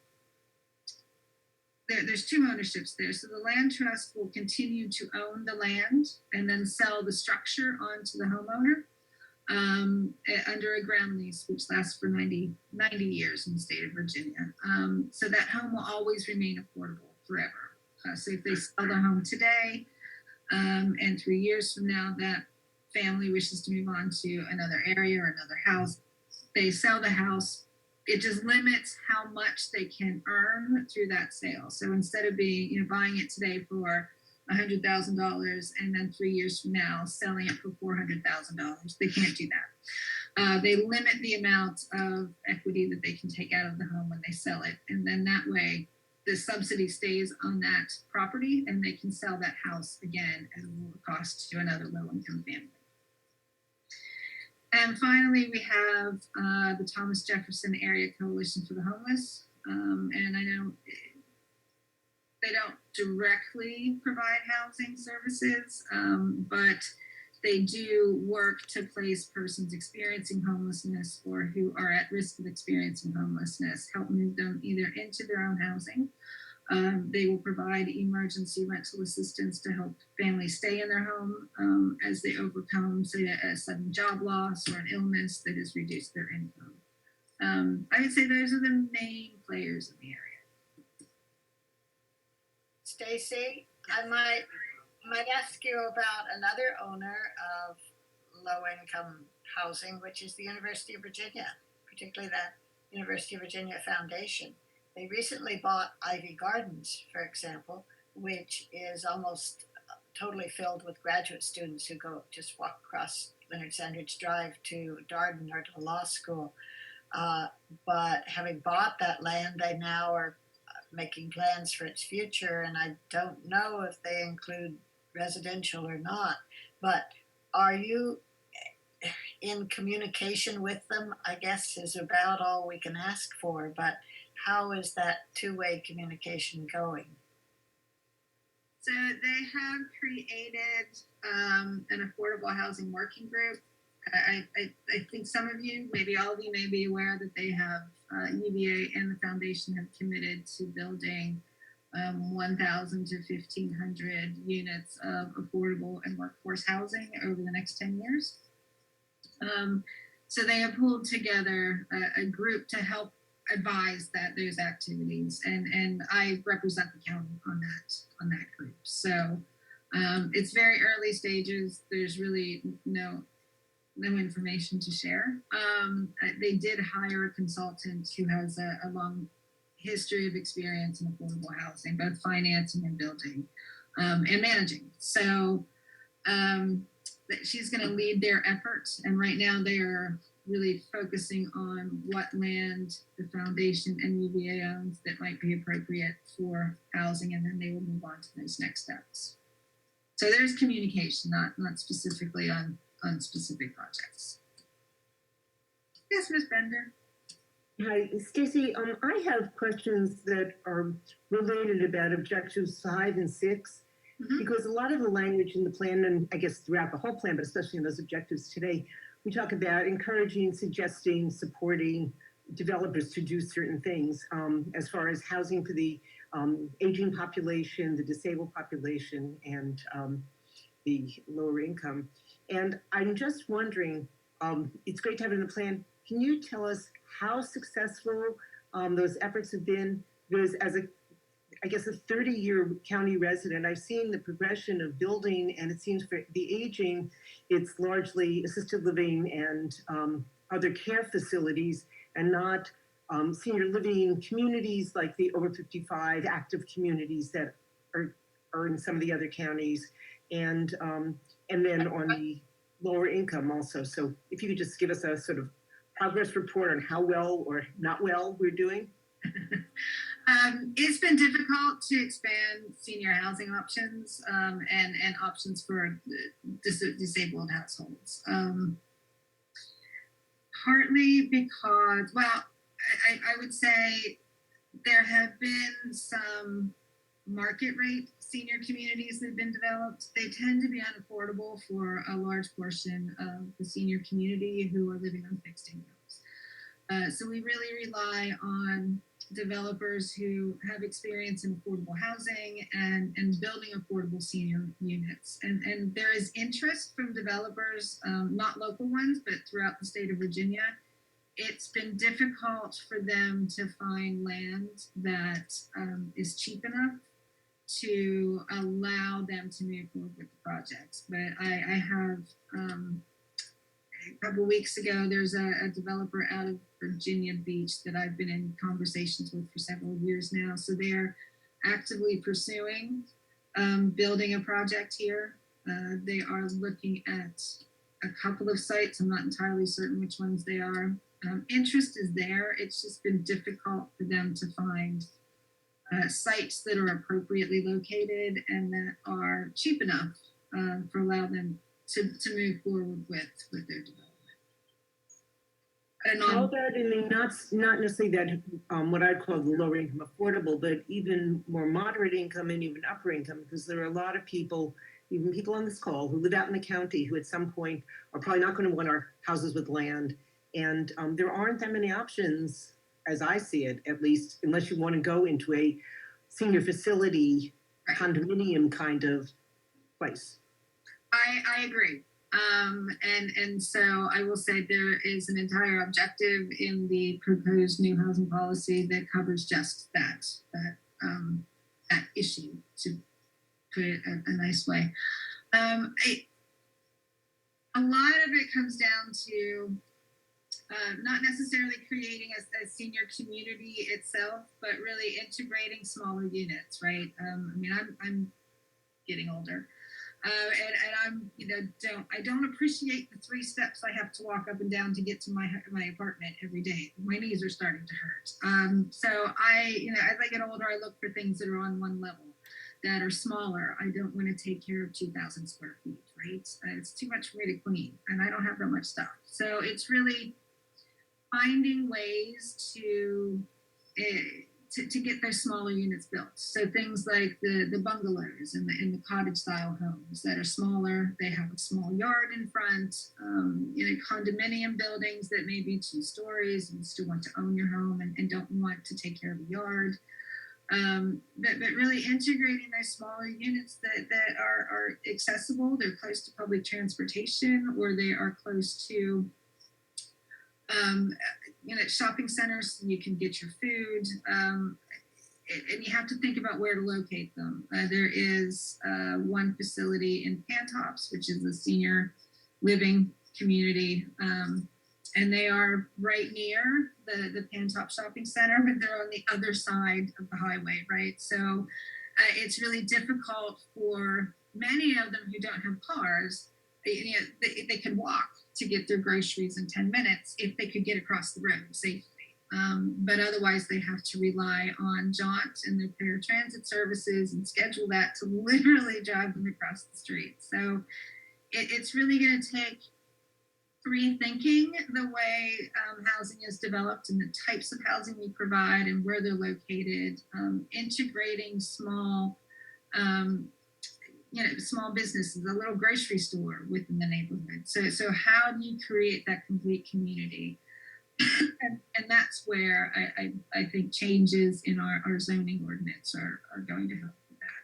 there's two ownerships there. So the land trust will continue to own the land and then sell the structure onto the homeowner under a ground lease, which lasts for 90 years in the state of Virginia. So that home will always remain affordable forever. So if they sell the home today and 3 years from now, that family wishes to move on to another area or another house, they sell the house. It just limits how much they can earn through that sale. So instead of being, buying it today for $100,000 and then 3 years from now selling it for $400,000, they can't do that. They limit the amount of equity that they can take out of the home when they sell it, and then that way the subsidy stays on that property, and they can sell that house again at a lower cost to another low-income family. And finally, we have the Thomas Jefferson Area Coalition for the Homeless. And I know they don't directly provide housing services, but they do work to place persons experiencing homelessness or who are at risk of experiencing homelessness, help move them either into their own housing They will provide emergency rental assistance to help families stay in their home as they overcome, say, a sudden job loss or an illness that has reduced their income. I would say those are the main players in the area. Stacy, I might ask you about another owner of low-income housing, which is the University of Virginia, particularly the University of Virginia Foundation. They recently bought Ivy Gardens, for example, which is almost totally filled with graduate students who just walk across Leonard Sandridge Drive to Darden or to law school. But having bought that land, they now are making plans for its future, and I don't know if they include residential or not. But are you in communication with them? I guess is about all we can ask for, but how is that two-way communication going? So they have created an affordable housing working group. I think some of you, maybe all of you, may be aware that they have UVA and the foundation have committed to building 1,000 to 1,500 units of affordable and workforce housing over the next 10 years. So they have pulled together a group to help advise those activities, and I represent the county on that group. So it's very early stages. There's really no information to share. They did hire a consultant who has a long history of experience in affordable housing, both financing and building and managing. So she's going to lead their efforts, and right now they are really focusing on what land the foundation and UVA owns that might be appropriate for housing, and then they will move on to those next steps. So there's communication, not specifically on specific projects. Yes, Ms. Bender. Hi, Stacy. I have questions that are related about objectives 5 and 6, because a lot of the language in the plan, and I guess throughout the whole plan, but especially in those objectives today, we talk about encouraging, suggesting, supporting developers to do certain things as far as housing for the aging population, the disabled population, and the lower income. And I'm just wondering, it's great to have it in the plan. Can you tell us how successful those efforts have been? Because as I guess a 30-year county resident, I've seen the progression of building, and it seems for the aging, it's largely assisted living and other care facilities, and not senior living communities like the over 55 active communities that are in some of the other counties, and then on the lower income also. So if you could just give us a sort of progress report on how well or not well we're doing. It's been difficult to expand senior housing options and options for disabled households. Partly because, well, I would say there have been some market rate senior communities that have been developed. They tend to be unaffordable for a large portion of the senior community who are living on fixed incomes. So we really rely on developers who have experience in affordable housing and building affordable senior units. And there is interest from developers, not local ones, but throughout the state of Virginia. It's been difficult for them to find land that is cheap enough to allow them to move forward with the projects. But I have, a couple of weeks ago, there's a developer out of Virginia Beach that I've been in conversations with for several years now. So they're actively pursuing building a project here. They are looking at a couple of sites. I'm not entirely certain which ones they are. Interest is there. It's just been difficult for them to find sites that are appropriately located and that are cheap enough for allow them to move forward with their development. How about in the not necessarily that what I'd call the lower income affordable, but even more moderate income and even upper income, because there are a lot of people, even people on this call, who live out in the county who at some point are probably not going to want our houses with land. And there aren't that many options, as I see it, at least, unless you want to go into a senior facility Right. condominium kind of place. I agree. And so I will say there is an entire objective in the proposed new housing policy that covers just that issue, to put it a nice way. A lot of it comes down to not necessarily creating a senior community itself, but really integrating smaller units, right? I mean, I'm getting older. And I'm, I don't appreciate the 3 steps I have to walk up and down to get to my apartment every day. My knees are starting to hurt. So as I get older, I look for things that are on one level, that are smaller. I don't want to take care of 2,000 square feet, right? It's too much for me to clean, and I don't have that much stuff. So it's really finding ways to get those smaller units built. So things like the bungalows and the cottage style homes that are smaller, they have a small yard in front, condominium buildings that may be 2 stories, and you still want to own your home and don't want to take care of the yard. But really integrating those smaller units that are accessible, they're close to public transportation, or they are close to shopping centers, so you can get your food, and you have to think about where to locate them. There is one facility in Pantops, which is a senior living community, and they are right near the Pantops shopping center, but they're on the other side of the highway, right? So it's really difficult for many of them who don't have cars. They can walk to get their groceries in 10 minutes if they could get across the road safely. But otherwise, they have to rely on Jaunt and their paratransit services and schedule that to literally drive them across the street. So it's really going to take rethinking the way housing is developed and the types of housing we provide and where they're located, integrating small small businesses, a little grocery store within the neighborhood. So how do you create that complete community? and that's where I think changes in our zoning ordinance are going to help with that.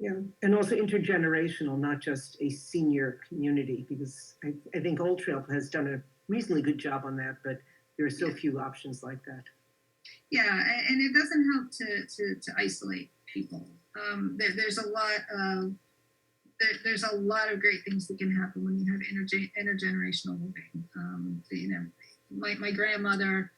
Yeah, and also intergenerational, not just a senior community, because I think Old Trail has done a reasonably good job on that, but there are so few options like that. Yeah, and it doesn't help to isolate people. There's a lot of great things that can happen when you have intergenerational living. My grandmother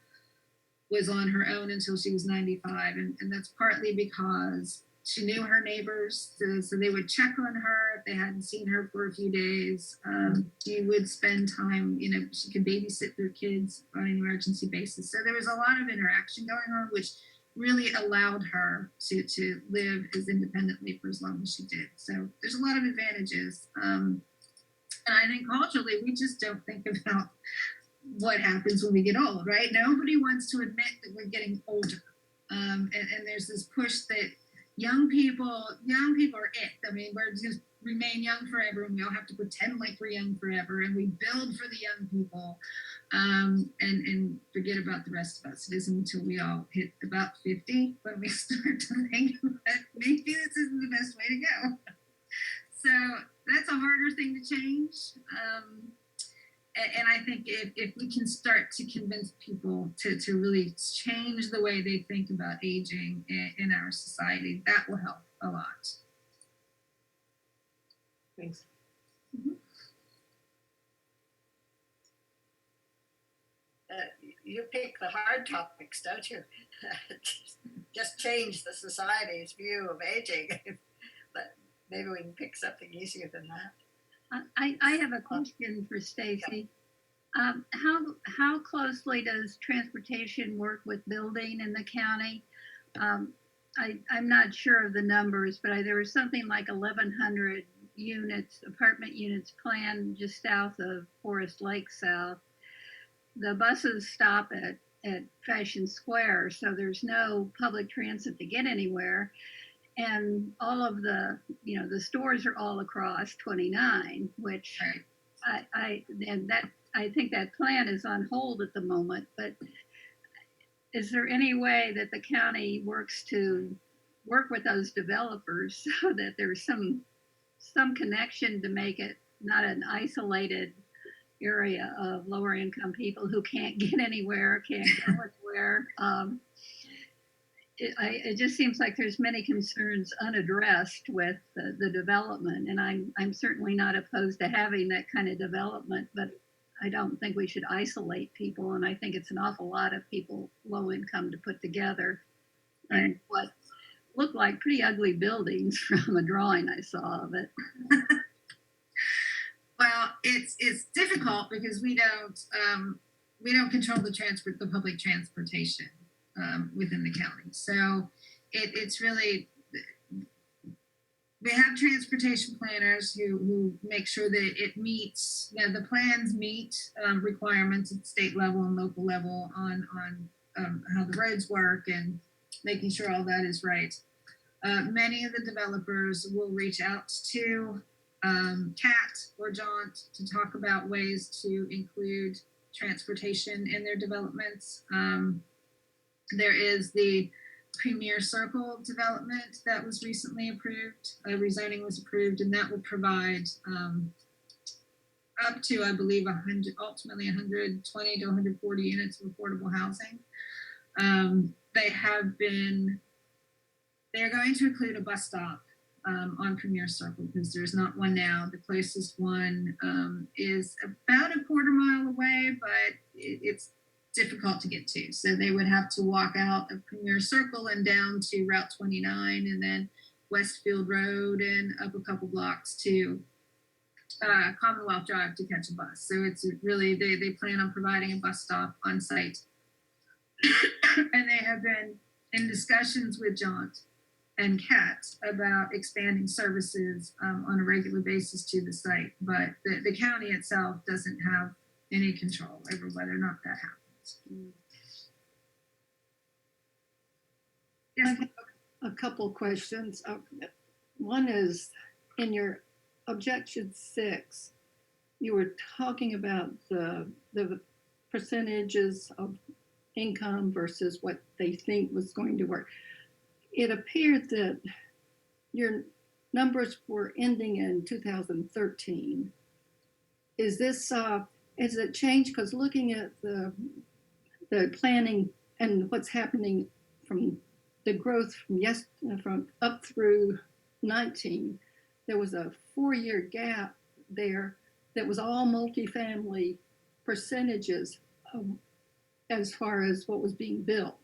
was on her own until she was 95, and that's partly because she knew her neighbors, so they would check on her if they hadn't seen her for a few days. She would spend time, she could babysit their kids on an emergency basis. So there was a lot of interaction going on, which really allowed her to live as independently for as long as she did. So there's a lot of advantages. And I think culturally, we just don't think about what happens when we get old, right? Nobody wants to admit that we're getting older. And there's this push that young people are it. I mean, we're just remain young forever, and we all have to pretend like we're young forever, and we build for the young people, and forget about the rest of us. It isn't until we all hit about 50 when we start to think that maybe this isn't the best way to go. So that's a harder thing to change. And I think if we can start to convince people to really change the way they think about aging in our society, that will help a lot. Thanks. Mm-hmm. You pick the hard topics, don't you? Just change the society's view of aging. But maybe we can pick something easier than that. I have a question for Stacy. How closely does transportation work with building in the county? I'm not sure of the numbers, but there was something like 1,100 apartment units planned just south of Forest Lake South. The buses stop at Fashion Square, so there's no public transit to get anywhere. And all of the stores are all across 29, which I think that plan is on hold at the moment. But is there any way that the county works to work with those developers so that there's some connection to make it not an isolated area of lower income people who can't get anywhere, can't go anywhere. It just seems like there's many concerns unaddressed with the development, and I'm certainly not opposed to having that kind of development, but I don't think we should isolate people, and I think it's an awful lot of people low income to put together, and what looked like pretty ugly buildings from a drawing I saw of it. Well, it's difficult because we don't control the public transportation within the county. So it's really, we have transportation planners who make sure that it meets, the plans meet requirements at state level and local level on how the roads work and making sure all that is right. Many of the developers will reach out to Cat or Jaunt to talk about ways to include transportation in their developments. There is the Premier Circle development that was recently approved. Rezoning was approved, and that would provide up to, I believe, ultimately 120 to 140 units of affordable housing. They're going to include a bus stop on Premier Circle because there's not one now. The closest one is about a quarter-mile away, but it's difficult to get to. So they would have to walk out of Premier Circle and down to Route 29 and then Westfield Road and up a couple blocks to Commonwealth Drive to catch a bus. So it's really, they plan on providing a bus stop on site. And they have been in discussions with Jaunt and Cat about expanding services on a regular basis to the site. But the county itself doesn't have any control over whether or not that happens. Yes. A couple questions. One is, in your objection 6, you were talking about the percentages of income versus what they think was going to work. It appeared that your numbers were ending in 2013. Is this, is it changed? Because looking at the planning and what's happening from the growth from up through 19, there was a 4-year gap there that was all multifamily percentages as far as what was being built.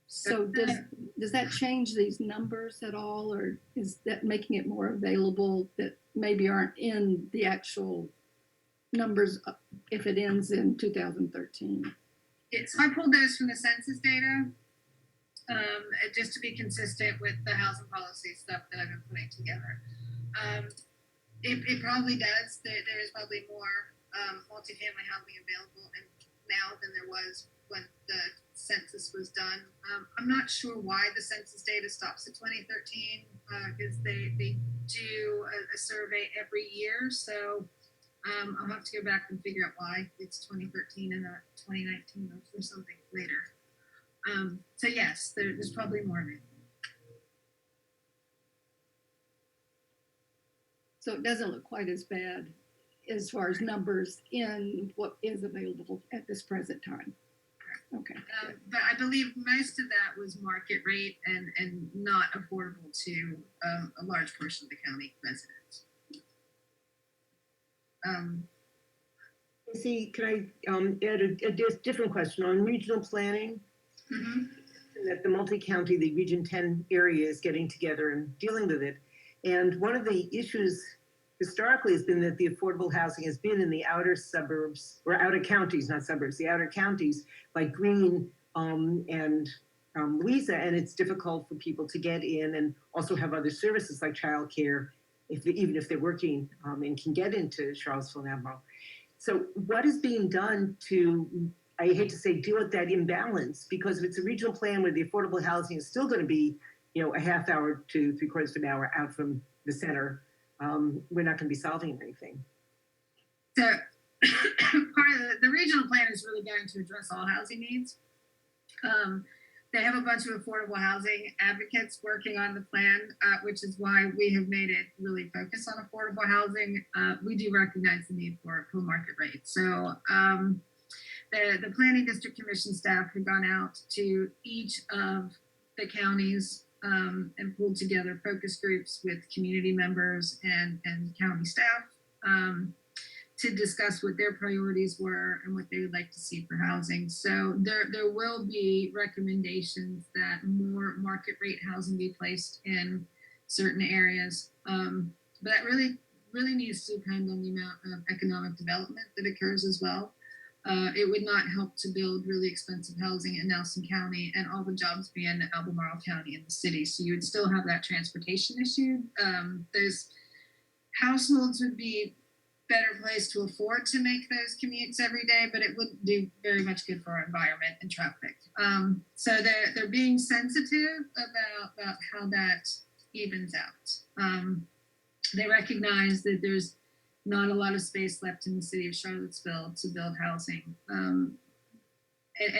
So does that change these numbers at all, or is that making it more available that maybe aren't in the actual numbers if it ends in 2013? So I pulled those from the census data just to be consistent with the housing policy stuff that I've been putting together. It probably does. There is probably more multifamily housing available now than there was when the census was done. I'm not sure why the census data stops at 2013 because they do a survey every year. So I'll have to go back and figure out why it's 2013 and not 2019 or something later. So yes, there's probably more of it. So it doesn't look quite as bad as far as numbers in what is available at this present time. Okay. But I believe most of that was market rate and not affordable to a large portion of the county residents. See, can I add a different question on regional planning? Mm-hmm. That the multi-county, the Region 10 area is getting together and dealing with it. And one of the issues historically has been that the affordable housing has been in the outer suburbs, or outer counties, not suburbs, the outer counties like Greene and Louisa, and it's difficult for people to get in and also have other services like childcare, even if they're working and can get into Charlottesville and Albemarle. So what is being done to, I hate to say, deal with that imbalance? Because if it's a regional plan where the affordable housing is still going to be, a half hour to 3/4 of an hour out from the center, we're not going to be solving anything. So part of the regional plan is really going to address all housing needs. they have a bunch of affordable housing advocates working on the plan, which is why we have made it really focus on affordable housing. We do recognize the need for full market rates. So the Planning District Commission staff have gone out to each of the counties and pulled together focus groups with community members and county staff to discuss what their priorities were and what they would like to see for housing. So there will be recommendations that more market rate housing be placed in certain areas. But that really needs to depend on the amount of economic development that occurs as well. It would not help to build really expensive housing in Nelson County and all the jobs be in Albemarle County in the city. So you would still have that transportation issue. Those households would be better placed to afford to make those commutes every day, but it wouldn't do very much good for our environment and traffic. So they're being sensitive about how that evens out. They recognize that there's not a lot of space left in the city of Charlottesville to build housing. And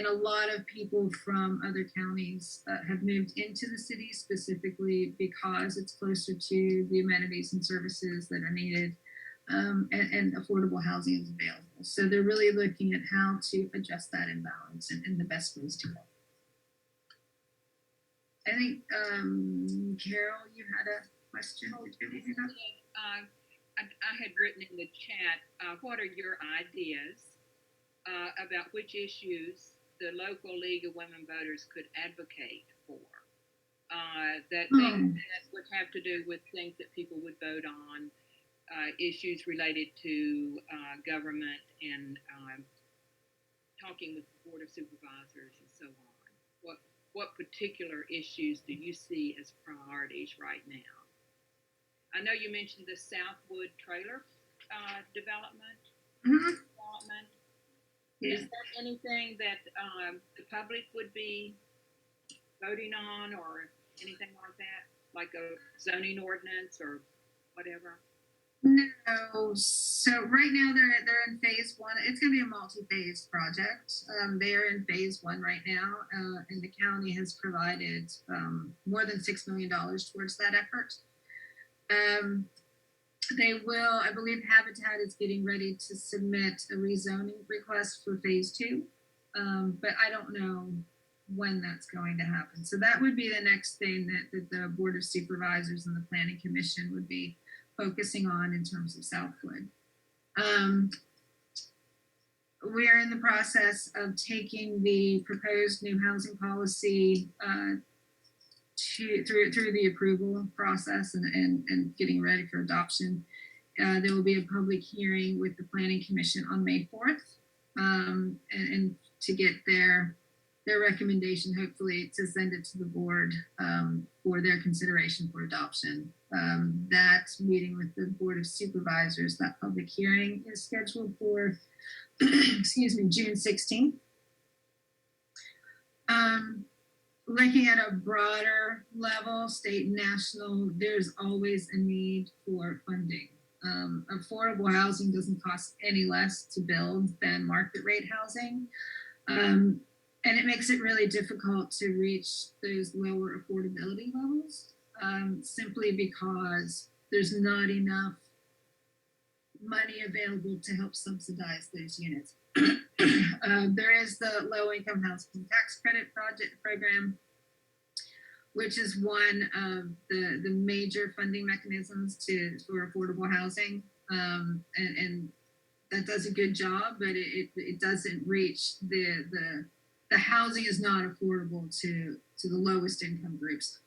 a lot of people from other counties have moved into the city specifically because it's closer to the amenities and services that are needed, and affordable housing is available. So they're really looking at how to adjust that imbalance and the best ways to go. I think, Carol, you had a question. Did you have anything else? I had written in the chat, what are your ideas about which issues the local League of Women Voters could advocate for? Things that would have to do with things that people would vote on, issues related to government and talking with the Board of Supervisors and so on. What particular issues do you see as priorities right now? I know you mentioned the Southwood trailer development. Yeah. Is that anything that the public would be voting on or anything like that? Like a zoning ordinance or whatever? No. So right now they're in phase one. It's going to be a multi-phase project. They are in phase one right now, and the county has provided more than $6 million towards that effort. They will, I believe Habitat is getting ready to submit a rezoning request for phase two, but I don't know when that's going to happen. So that would be the next thing that the Board of Supervisors and the Planning Commission would be focusing on in terms of Southwood. We're in the process of taking the proposed new housing policy through the approval process and getting ready for adoption. There will be a public hearing with the Planning Commission on May 4th, and to get their recommendation, hopefully to send it to the board for their consideration for adoption. That meeting with the Board of Supervisors, that public hearing is scheduled for, excuse me, June 16th. Looking at a broader level, state and national, there's always a need for funding. Affordable housing doesn't cost any less to build than market rate housing. And it makes it really difficult to reach those lower affordability levels, simply because there's not enough money available to help subsidize those units. There is the low income housing tax credit program, which is one of the major funding mechanisms for affordable housing. And that does a good job, but it doesn't reach the housing is not affordable to the lowest income groups.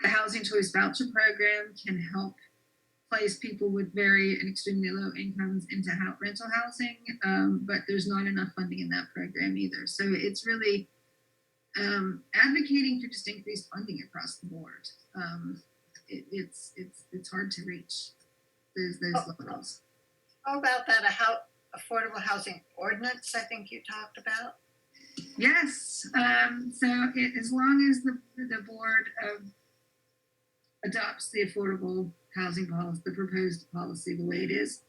The Housing Choice Voucher Program can help place people with very and extremely low incomes into rental housing, but there's not enough funding in that program either. So it's really advocating for just increased funding across the board. It's hard to reach those levels. How about that affordable housing ordinance I think you talked about? Yes. So as long as the board adopts the affordable housing policy, the proposed policy the way it is,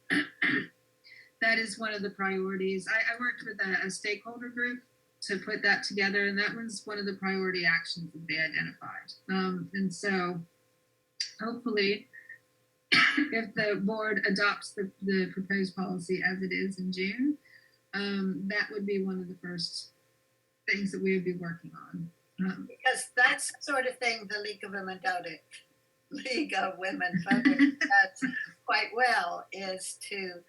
that is one of the priorities. I worked with a stakeholder group to put that together, and that was one of the priority actions that they identified. And so hopefully, if the board adopts the proposed policy as it is in June, that would be one of the first things that we would be working on. Because that's the sort of thing the League of Women Voters does quite well, is to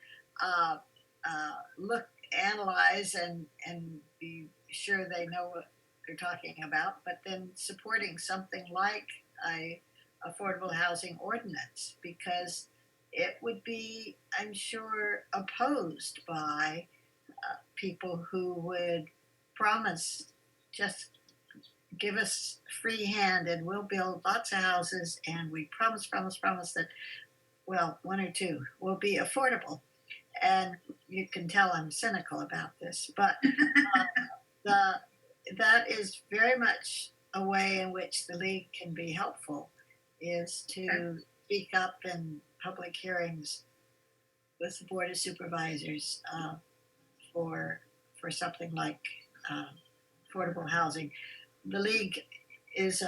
look, analyze, and be sure they know what they're talking about, but then supporting something like a affordable housing ordinance, because it would be, I'm sure, opposed by people who would promise, just give us free hand and we'll build lots of houses, and we promise that, well, one or two will be affordable. And you can tell I'm cynical about this, but that is very much a way in which the League can be helpful, is to speak up in public hearings with the Board of Supervisors for something like affordable housing. The League is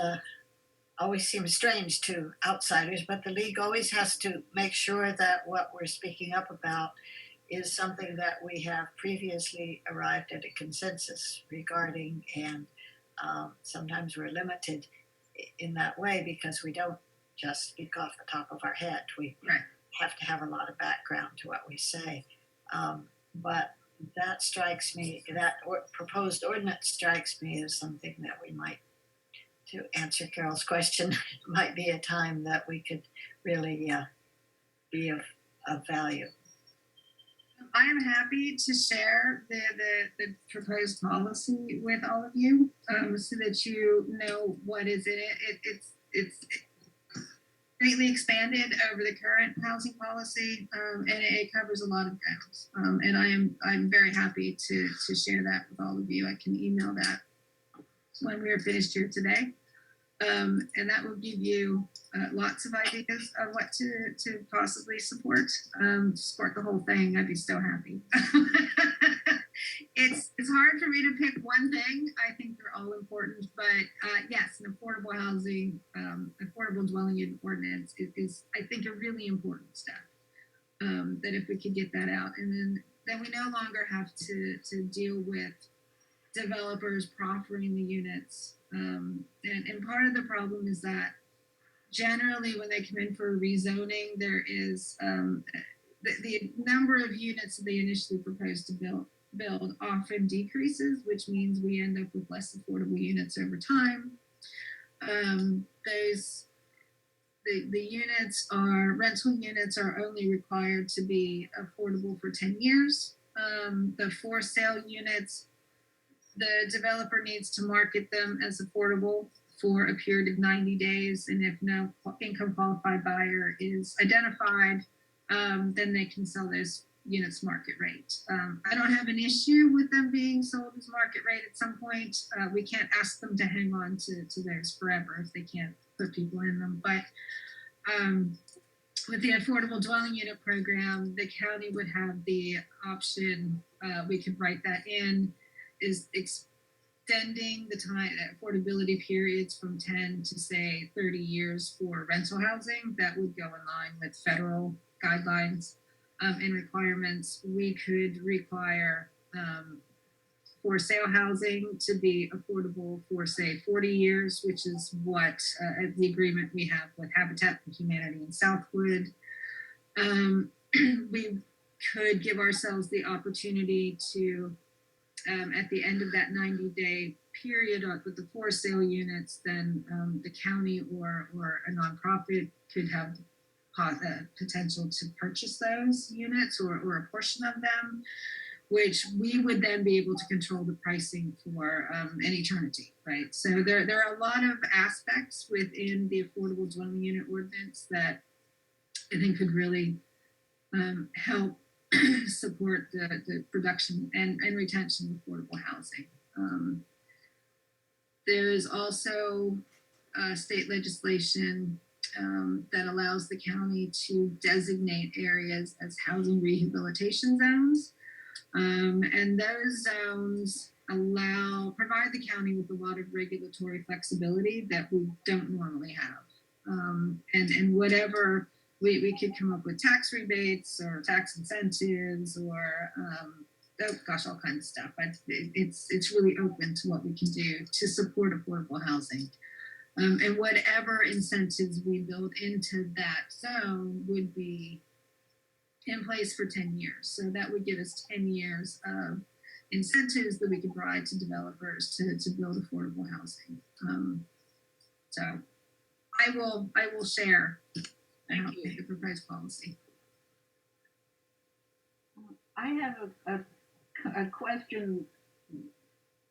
always seems strange to outsiders, but the League always has to make sure that what we're speaking up about is something that we have previously arrived at a consensus regarding, and sometimes we're limited in that way because we don't just speak off the top of our head. We have to have a lot of background to what we say. But that strikes me, proposed ordinance strikes me as something that we might, to answer Carol's question, might be a time that we could really be of value. I am happy to share the proposed policy with all of you, so that you know what is in it. It's greatly expanded over the current housing policy, and it covers a lot of grounds. And I'm very happy to share that with all of you. I can email that when we are finished here today. And that will give you lots of ideas of what to possibly support. Support the whole thing. I'd be so happy. It's hard for me to pick one thing. I think they're all important, but yes, an affordable housing, affordable dwelling unit ordinance is I think a really important step. That if we could get that out, and then we no longer have to deal with developers proffering the units. And part of the problem is that generally when they come in for rezoning, there is the number of units that they initially propose to build often decreases, which means we end up with less affordable units over time. The units are, rental units are only required to be affordable for 10 years. The for sale units, the developer needs to market them as affordable for a period of 90 days. And if no income qualified buyer is identified, then they can sell those units market rate. I don't have an issue with them being sold as market rate at some point. We can't ask them to hang on to those forever if they can't put people in them. But with the affordable dwelling unit program, the county would have the option, we could write that in, is extending the time affordability periods from 10 to say 30 years for rental housing. That would go in line with federal guidelines and requirements. We could require for sale housing to be affordable for say 40 years, which is what the agreement we have with Habitat for Humanity in Southwood. We could give ourselves the opportunity to at the end of that 90-day period with the for sale units, then the county or a nonprofit could have potential to purchase those units or a portion of them, which we would then be able to control the pricing for an eternity, right? So there are a lot of aspects within the affordable dwelling unit ordinance that I think could really help support the production and retention of affordable housing. There is also state legislation that allows the county to designate areas as housing rehabilitation zones. And those zones provide the county with a lot of regulatory flexibility that we don't normally have. And whatever, we could come up with tax rebates or tax incentives or, oh gosh, all kinds of stuff. But it's really open to what we can do to support affordable housing. And whatever incentives we build into that zone would be in place for 10 years. So that would give us 10 years of incentives that we could provide to developers to build affordable housing. So I will share the proposed policy. I have a question.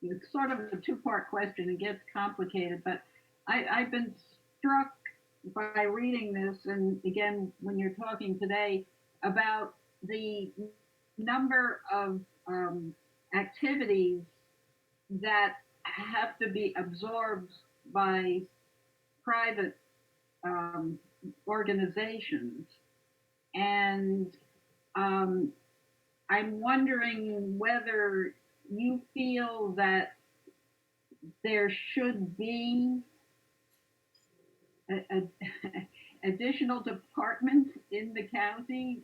It's sort of a two-part question. It gets complicated, but I've been struck by reading this, and again, when you're talking today, about the number of activities that have to be absorbed by private organizations. And I'm wondering whether you feel that there should be additional departments in the county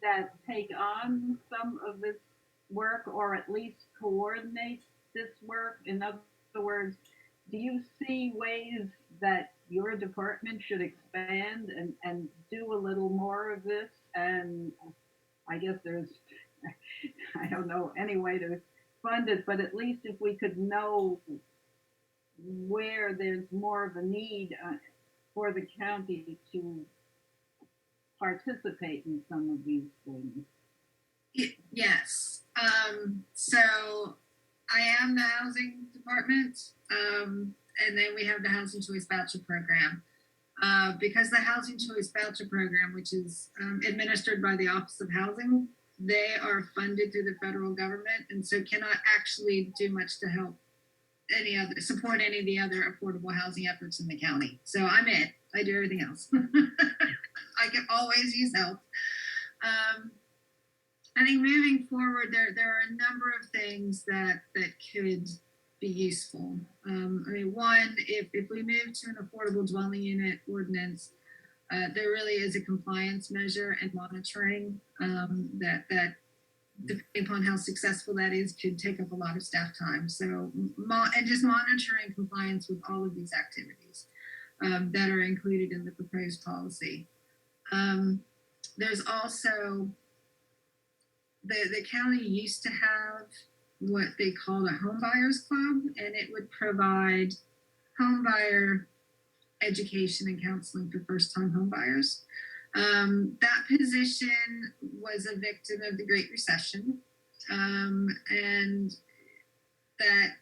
that take on some of this work, or at least coordinate this work. In other words, do you see ways that your department should expand and do a little more of this? And I guess there's, I don't know any way to fund it, but at least if we could know where there's more of a need for the county to participate in some of these things. Yes. So I am the housing department, and then we have the Housing Choice Voucher Program. Because the Housing Choice Voucher Program, which is administered by the Office of Housing, they are funded through the federal government, and so cannot actually do much to help support any of the other affordable housing efforts in the county. So I'm it. I do everything else. I can always use help. I think moving forward, there are a number of things that could be useful. I mean, one, if we move to an affordable dwelling unit ordinance, there really is a compliance measure and monitoring that depending upon how successful that is, could take up a lot of staff time. So, and just monitoring compliance with all of these activities that are included in the proposed policy. There's also, the county used to have what they called a home buyers club, and it would provide home buyer education and counseling for first-time home buyers. That position was a victim of the Great Recession, and that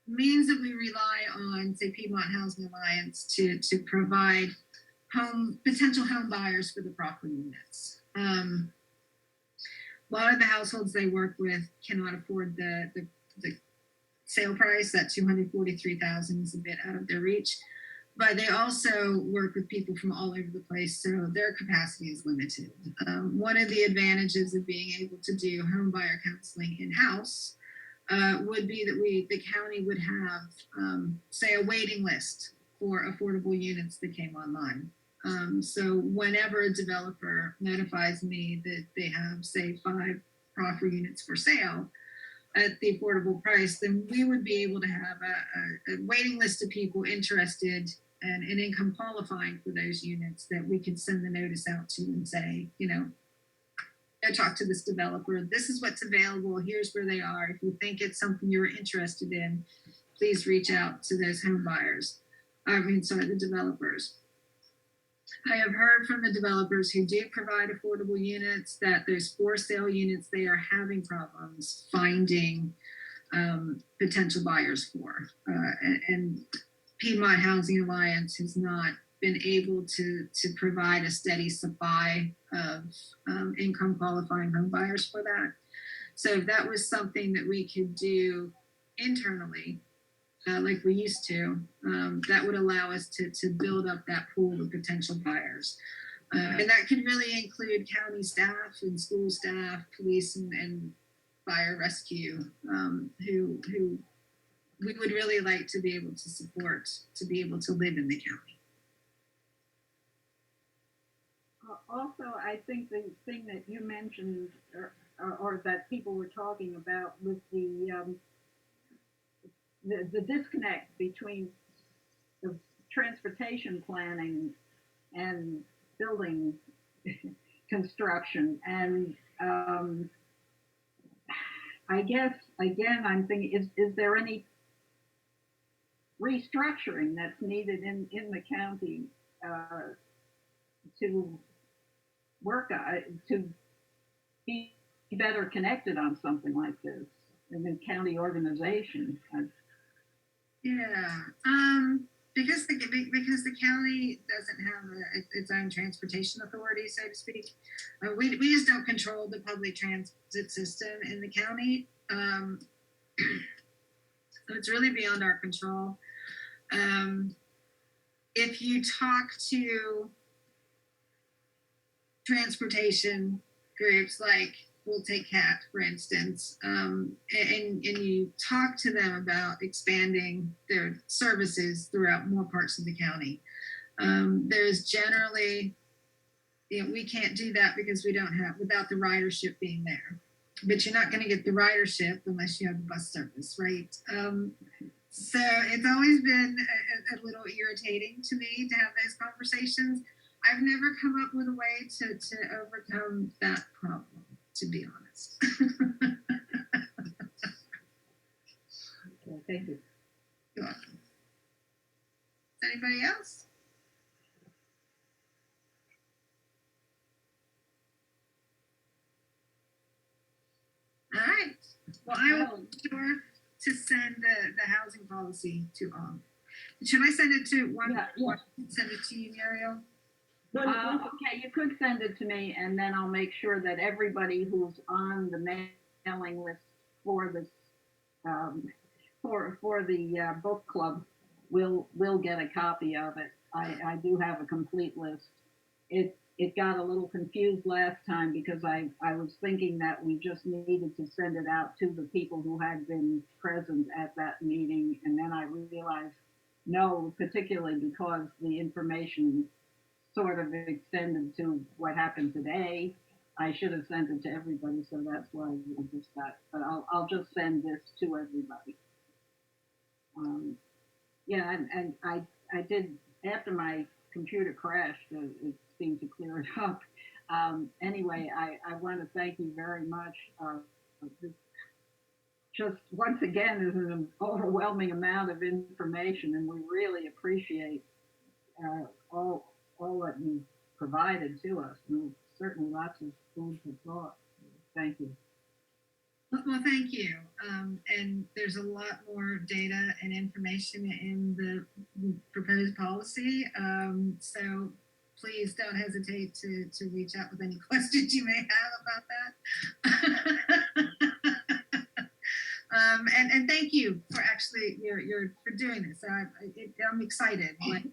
means that we rely on, say, Piedmont Housing Alliance to provide potential home buyers for the proper units. A lot of the households they work with cannot afford the sale price. That $243,000 is a bit out of their reach. But they also work with people from all over the place, so their capacity is limited. One of the advantages of being able to do home buyer counseling in-house would be that the county would have, say, a waiting list for affordable units that came online. So whenever a developer notifies me that they have, say, 5 proffer units for sale at the affordable price, then we would be able to have a waiting list of people interested and income qualifying for those units that we could send the notice out to and say, go talk to this developer. This is what's available. Here's where they are. If you think it's something you're interested in, please reach out to those home buyers. The developers. I have heard from the developers who do provide affordable units that those for sale units they are having problems finding potential buyers for. And Piedmont Housing Alliance has not been able to provide a steady supply of income qualifying home buyers for that. So if that was something that we could do internally, like we used to, that would allow us to build up that pool of potential buyers. And that could really include county staff and school staff, police and fire rescue, who we would really like to be able to support to be able to live in the county. Also, I think the thing that you mentioned, or that people were talking about, with the disconnect between the transportation planning and building construction, and I guess again I'm thinking, is there any restructuring that's needed in the county to work to be better connected on something like this in the county organization? Yeah, because the county doesn't have its own transportation authority, so to speak. We just don't control the public transit system in the county, so it's really beyond our control. If you talk to transportation groups like, we'll take CAT for instance, and you talk to them about expanding their services throughout more parts of the county, there's generally, we can't do that because we don't have, without the ridership being there. But you're not going to get the ridership unless you have the bus service, right? So it's always been a little irritating to me to have those conversations. I've never come up with a way to overcome that problem, to be honest. Okay, thank you. You're welcome. Anybody else? All right. Well, I will be sure to send the housing policy to all. Should I send it to one? Yeah. Send it to you, Muriel? Okay, you could send it to me, and then I'll make sure that everybody who's on the mailing list for this for the book club will get a copy of it. I do have a complete list. It got a little confused last time because I was thinking that we just needed to send it out to the people who had been present at that meeting, and then I realized no, particularly because the information sort of extended to what happened today. I should have sent it to everybody, so that's why we just got. But I'll just send this to everybody. Yeah, and I did, after my computer crashed. It seemed to clear it up. Anyway, I want to thank you very much. This just once again is an overwhelming amount of information, and we really appreciate all that you provided to us. And certainly lots of food for thought. Thank you. Well, thank you. And there's a lot more data and information in the proposed policy. So please don't hesitate to reach out with any questions you may have about that. And thank you for actually for doing this. I'm excited when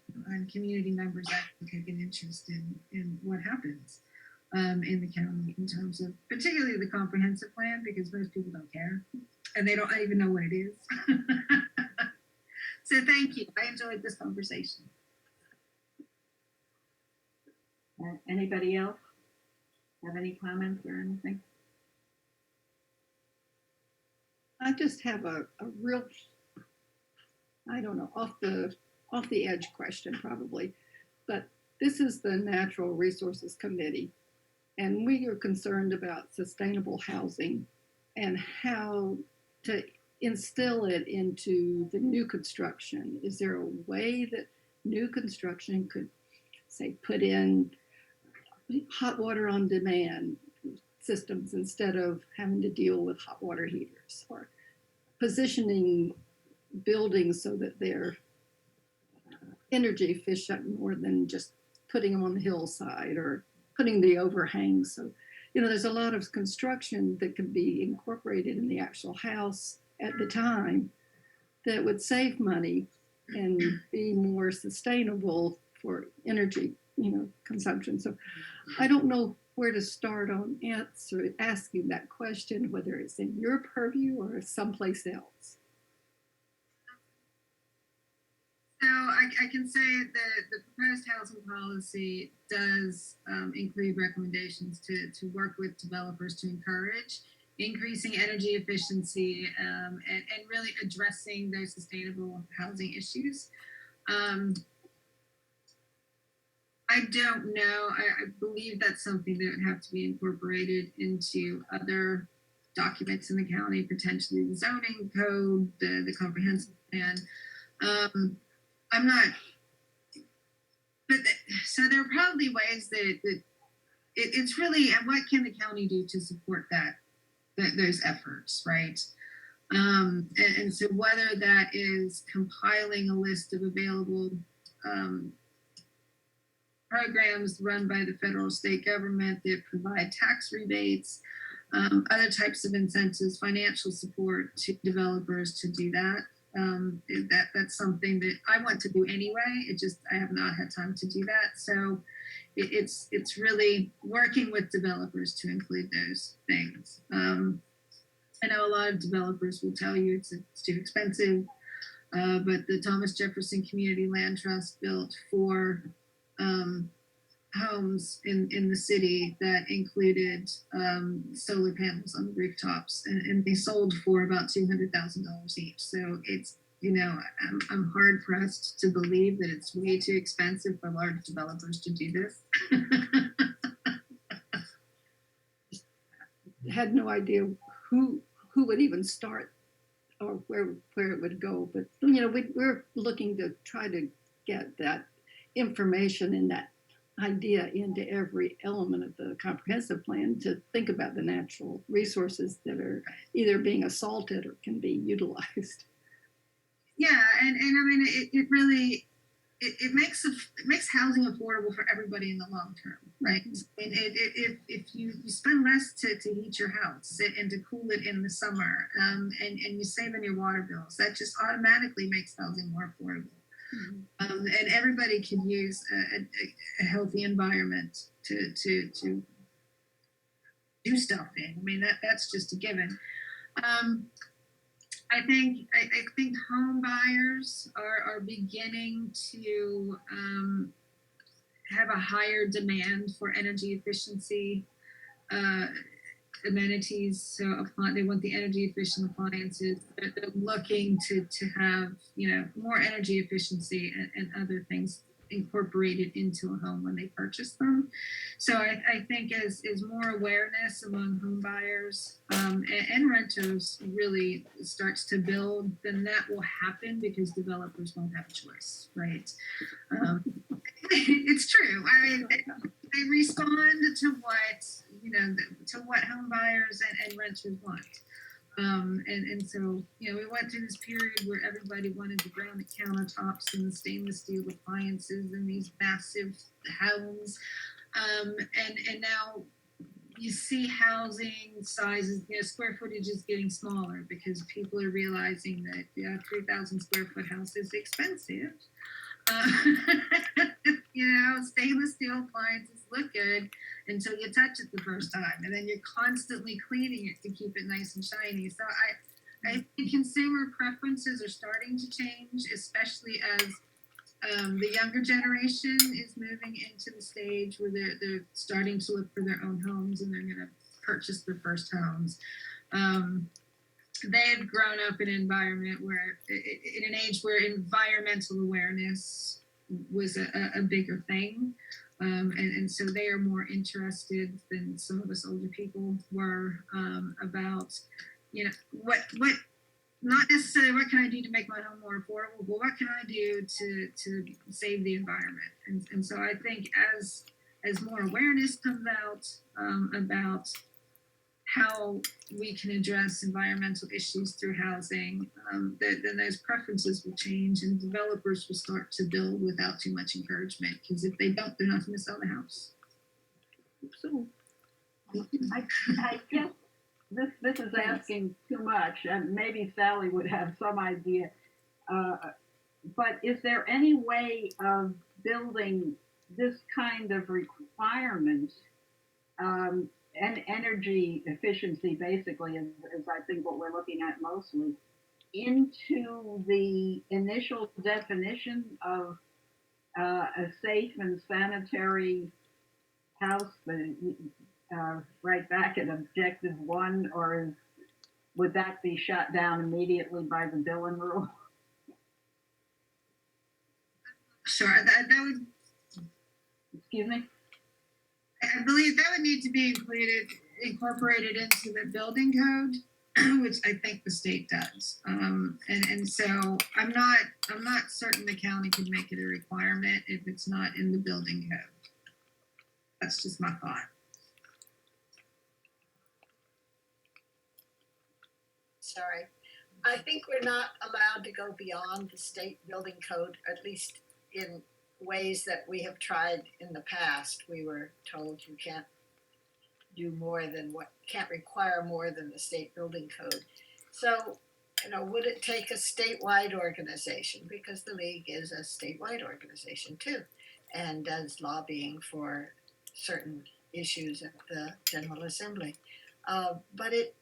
community members actually take an interest in what happens in the county in terms of particularly the comprehensive plan, because most people don't care and they don't even know what it is. So thank you. I enjoyed this conversation. Anybody else have any comments or anything? I just have a real, I don't know, off the edge question probably, but this is the Natural Resources Committee, and we are concerned about sustainable housing and how to instill it into the new construction. Is there a way that new construction could, say, put in hot water on demand systems instead of having to deal with hot water heaters, or positioning buildings so that they're energy efficient more than just putting them on the hillside or putting the overhangs? So, there's a lot of construction that can be incorporated in the actual house at the time that would save money and be more sustainable for energy, consumption. So I don't know where to start on asking that question, whether it's in your purview or someplace else. So I can say that the proposed housing policy does include recommendations to work with developers to encourage increasing energy efficiency and really addressing those sustainable housing issues. I don't know. I believe that's something that would have to be incorporated into other documents in the county, potentially the zoning code, the comprehensive plan. I'm not, so there are probably ways that it's really, and what can the county do to support those efforts, right? And so whether that is compiling a list of available programs run by the federal state government that provide tax rebates, other types of incentives, financial support to developers to do that. That's something that I want to do anyway. I have not had time to do that. So it's really working with developers to include those things. I know a lot of developers will tell you it's too expensive, but the Thomas Jefferson Community Land Trust built 4 homes in the city that included solar panels on the rooftops, and they sold for about $200,000 each. So it's, I'm hard pressed to believe that it's way too expensive for large developers to do this. Had no idea who would even start or where it would go, but we're looking to try to get that information and that idea into every element of the comprehensive plan to think about the natural resources that are either being assaulted or can be utilized. Yeah, and I mean it really it makes housing affordable for everybody in the long term, right? And if you spend less to heat your house and to cool it in the summer, and you save on your water bills, that just automatically makes housing more affordable. And everybody can use a healthy environment to do stuff in. I mean that's just a given. I think home buyers are beginning to have a higher demand for energy efficiency amenities. So they want the energy efficient appliances. They're looking to have more energy efficiency and other things incorporated into a home when they purchase them. So I think as more awareness among home buyers and renters really starts to build, then that will happen because developers won't have a choice, right? It's true. I mean, they respond to what home buyers and renters want. And so, we went through this period where everybody wanted the granite countertops and the stainless steel appliances and these massive homes. And now you see housing sizes, square footage is getting smaller because people are realizing that 3,000 square foot house is expensive. Stainless steel appliances look good until you touch it the first time, and then you're constantly cleaning it to keep it nice and shiny. So I think consumer preferences are starting to change, especially as the younger generation is moving into the stage where they're starting to look for their own homes and they're going to purchase their first homes. They've grown up in an environment in an age where environmental awareness was a bigger thing. And so they are more interested than some of us older people were about, what not necessarily what can I do to make my home more affordable, but what can I do to save the environment? And so I think as more awareness comes out about how we can address environmental issues through housing, then those preferences will change and developers will start to build without too much encouragement, because if they don't, they're not going to sell the house. So I guess this is asking too much, and maybe Sally would have some idea. But is there any way of building this kind of requirement, and energy efficiency basically is I think what we're looking at mostly, into the initial definition of a safe and sanitary house, right back at objective 1, or would that be shot down immediately by the Dillon rule? Sure, that would, Excuse me? I believe that would need to be incorporated into the building code, which I think the state does. And so I'm not certain the county could make it a requirement if it's not in the building code. That's just my thought. Sorry. I think we're not allowed to go beyond the state building code, at least in ways that we have tried in the past. We were told you can't require more than the state building code. So, would it take a statewide organization, because the League is a statewide organization too, and does lobbying for certain issues at the General Assembly. But it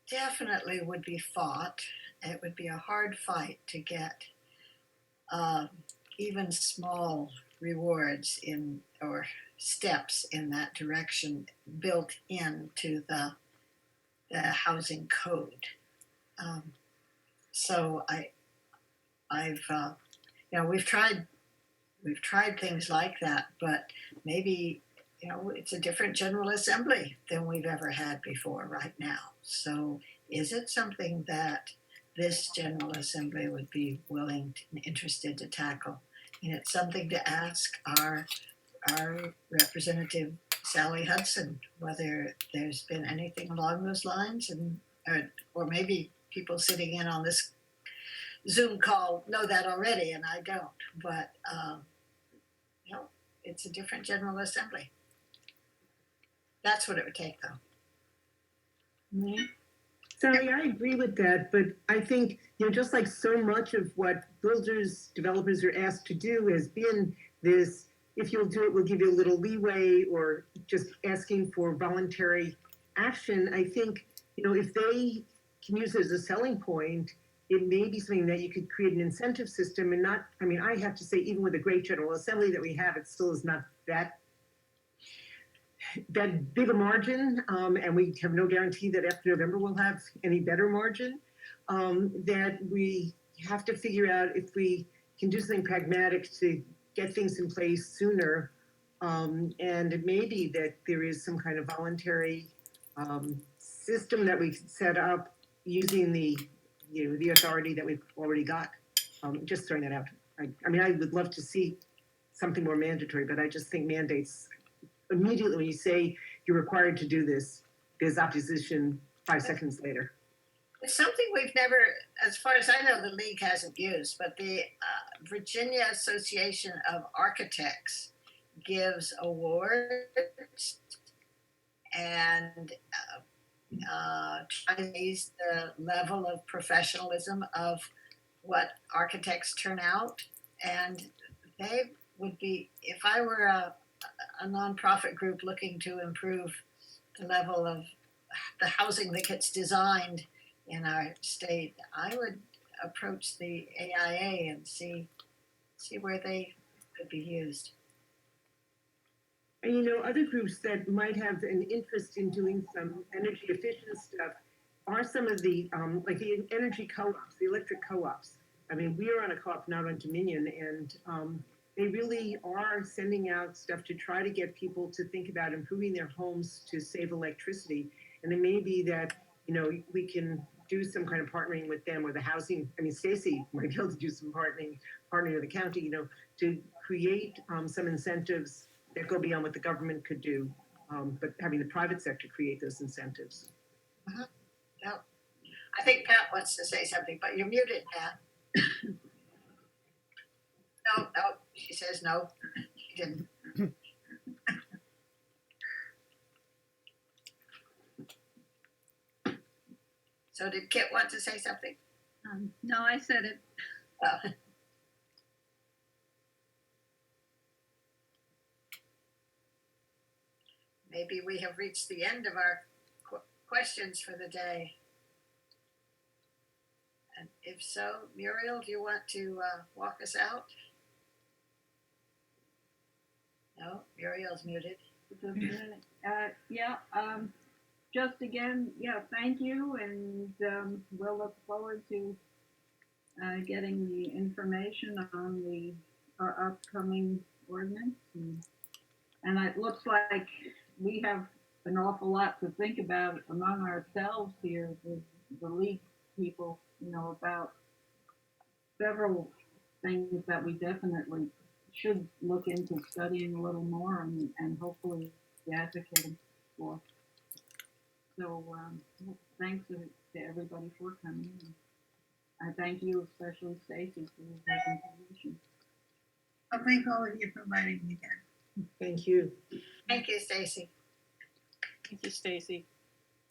definitely would be fought. It would be a hard fight to get even small rewards or steps in that direction built into the housing code. So we've tried things like that, but maybe it's a different General Assembly than we've ever had before right now. So is it something that this General Assembly would be willing and interested to tackle? And it's something to ask our Representative Sally Hudson whether there's been anything along those lines, or maybe people sitting in on this Zoom call know that already, and I don't. But it's a different General Assembly. That's what it would take, though. Me? Sally, I agree with that, but I think, just like so much of what builders, developers are asked to do has been this, if you'll do it, we'll give you a little leeway, or just asking for voluntary action. I think, if they can use it as a selling point, it may be something that you could create an incentive system and not, I have to say, even with the great General Assembly that we have, it still is not that big a margin, and we have no guarantee that after November we'll have any better margin, that we have to figure out if we can do something pragmatic to get things in place sooner, and it may be that there is some kind of voluntary system that we could set up using the authority that we've already got. Just throwing that out. I would love to see something more mandatory, but I just think mandates, immediately when you say you're required to do this, there's opposition 5 seconds later. It's something we've never, as far as I know, the League hasn't used, but the Virginia Association of Architects gives awards and tries to raise the level of professionalism of what architects turn out. And they would be, if I were a nonprofit group looking to improve the level of the housing that gets designed in our state, I would approach the AIA and see where they could be used. And other groups that might have an interest in doing some energy efficient stuff are some of the like the energy co-ops, the electric co-ops. We are on a co-op now on Dominion, and they really are sending out stuff to try to get people to think about improving their homes to save electricity. And it may be that, we can do some kind of partnering with them, or the housing. Stacy might be able to do some partnering with the county, to create some incentives that go beyond what the government could do, but having the private sector create those incentives. Uh-huh. No. I think Pat wants to say something, but you're muted, Pat. No, she says no. She didn't. So did Kit want to say something? No, I said it. Maybe we have reached the end of our questions for the day. And if so, Muriel, do you want to walk us out? No, Muriel's muted. Yeah, just again, yeah, thank you, and we'll look forward to getting the information on our upcoming ordinance. And it looks like we have an awful lot to think about among ourselves here, the league people, about several things that we definitely should look into studying a little more and hopefully advocating for. So thanks to everybody for coming. I thank you, especially Stacy, for your presentation. Well, thank all of you for inviting me again. Thank you. Thank you, Stacy. Thank you, Stacy.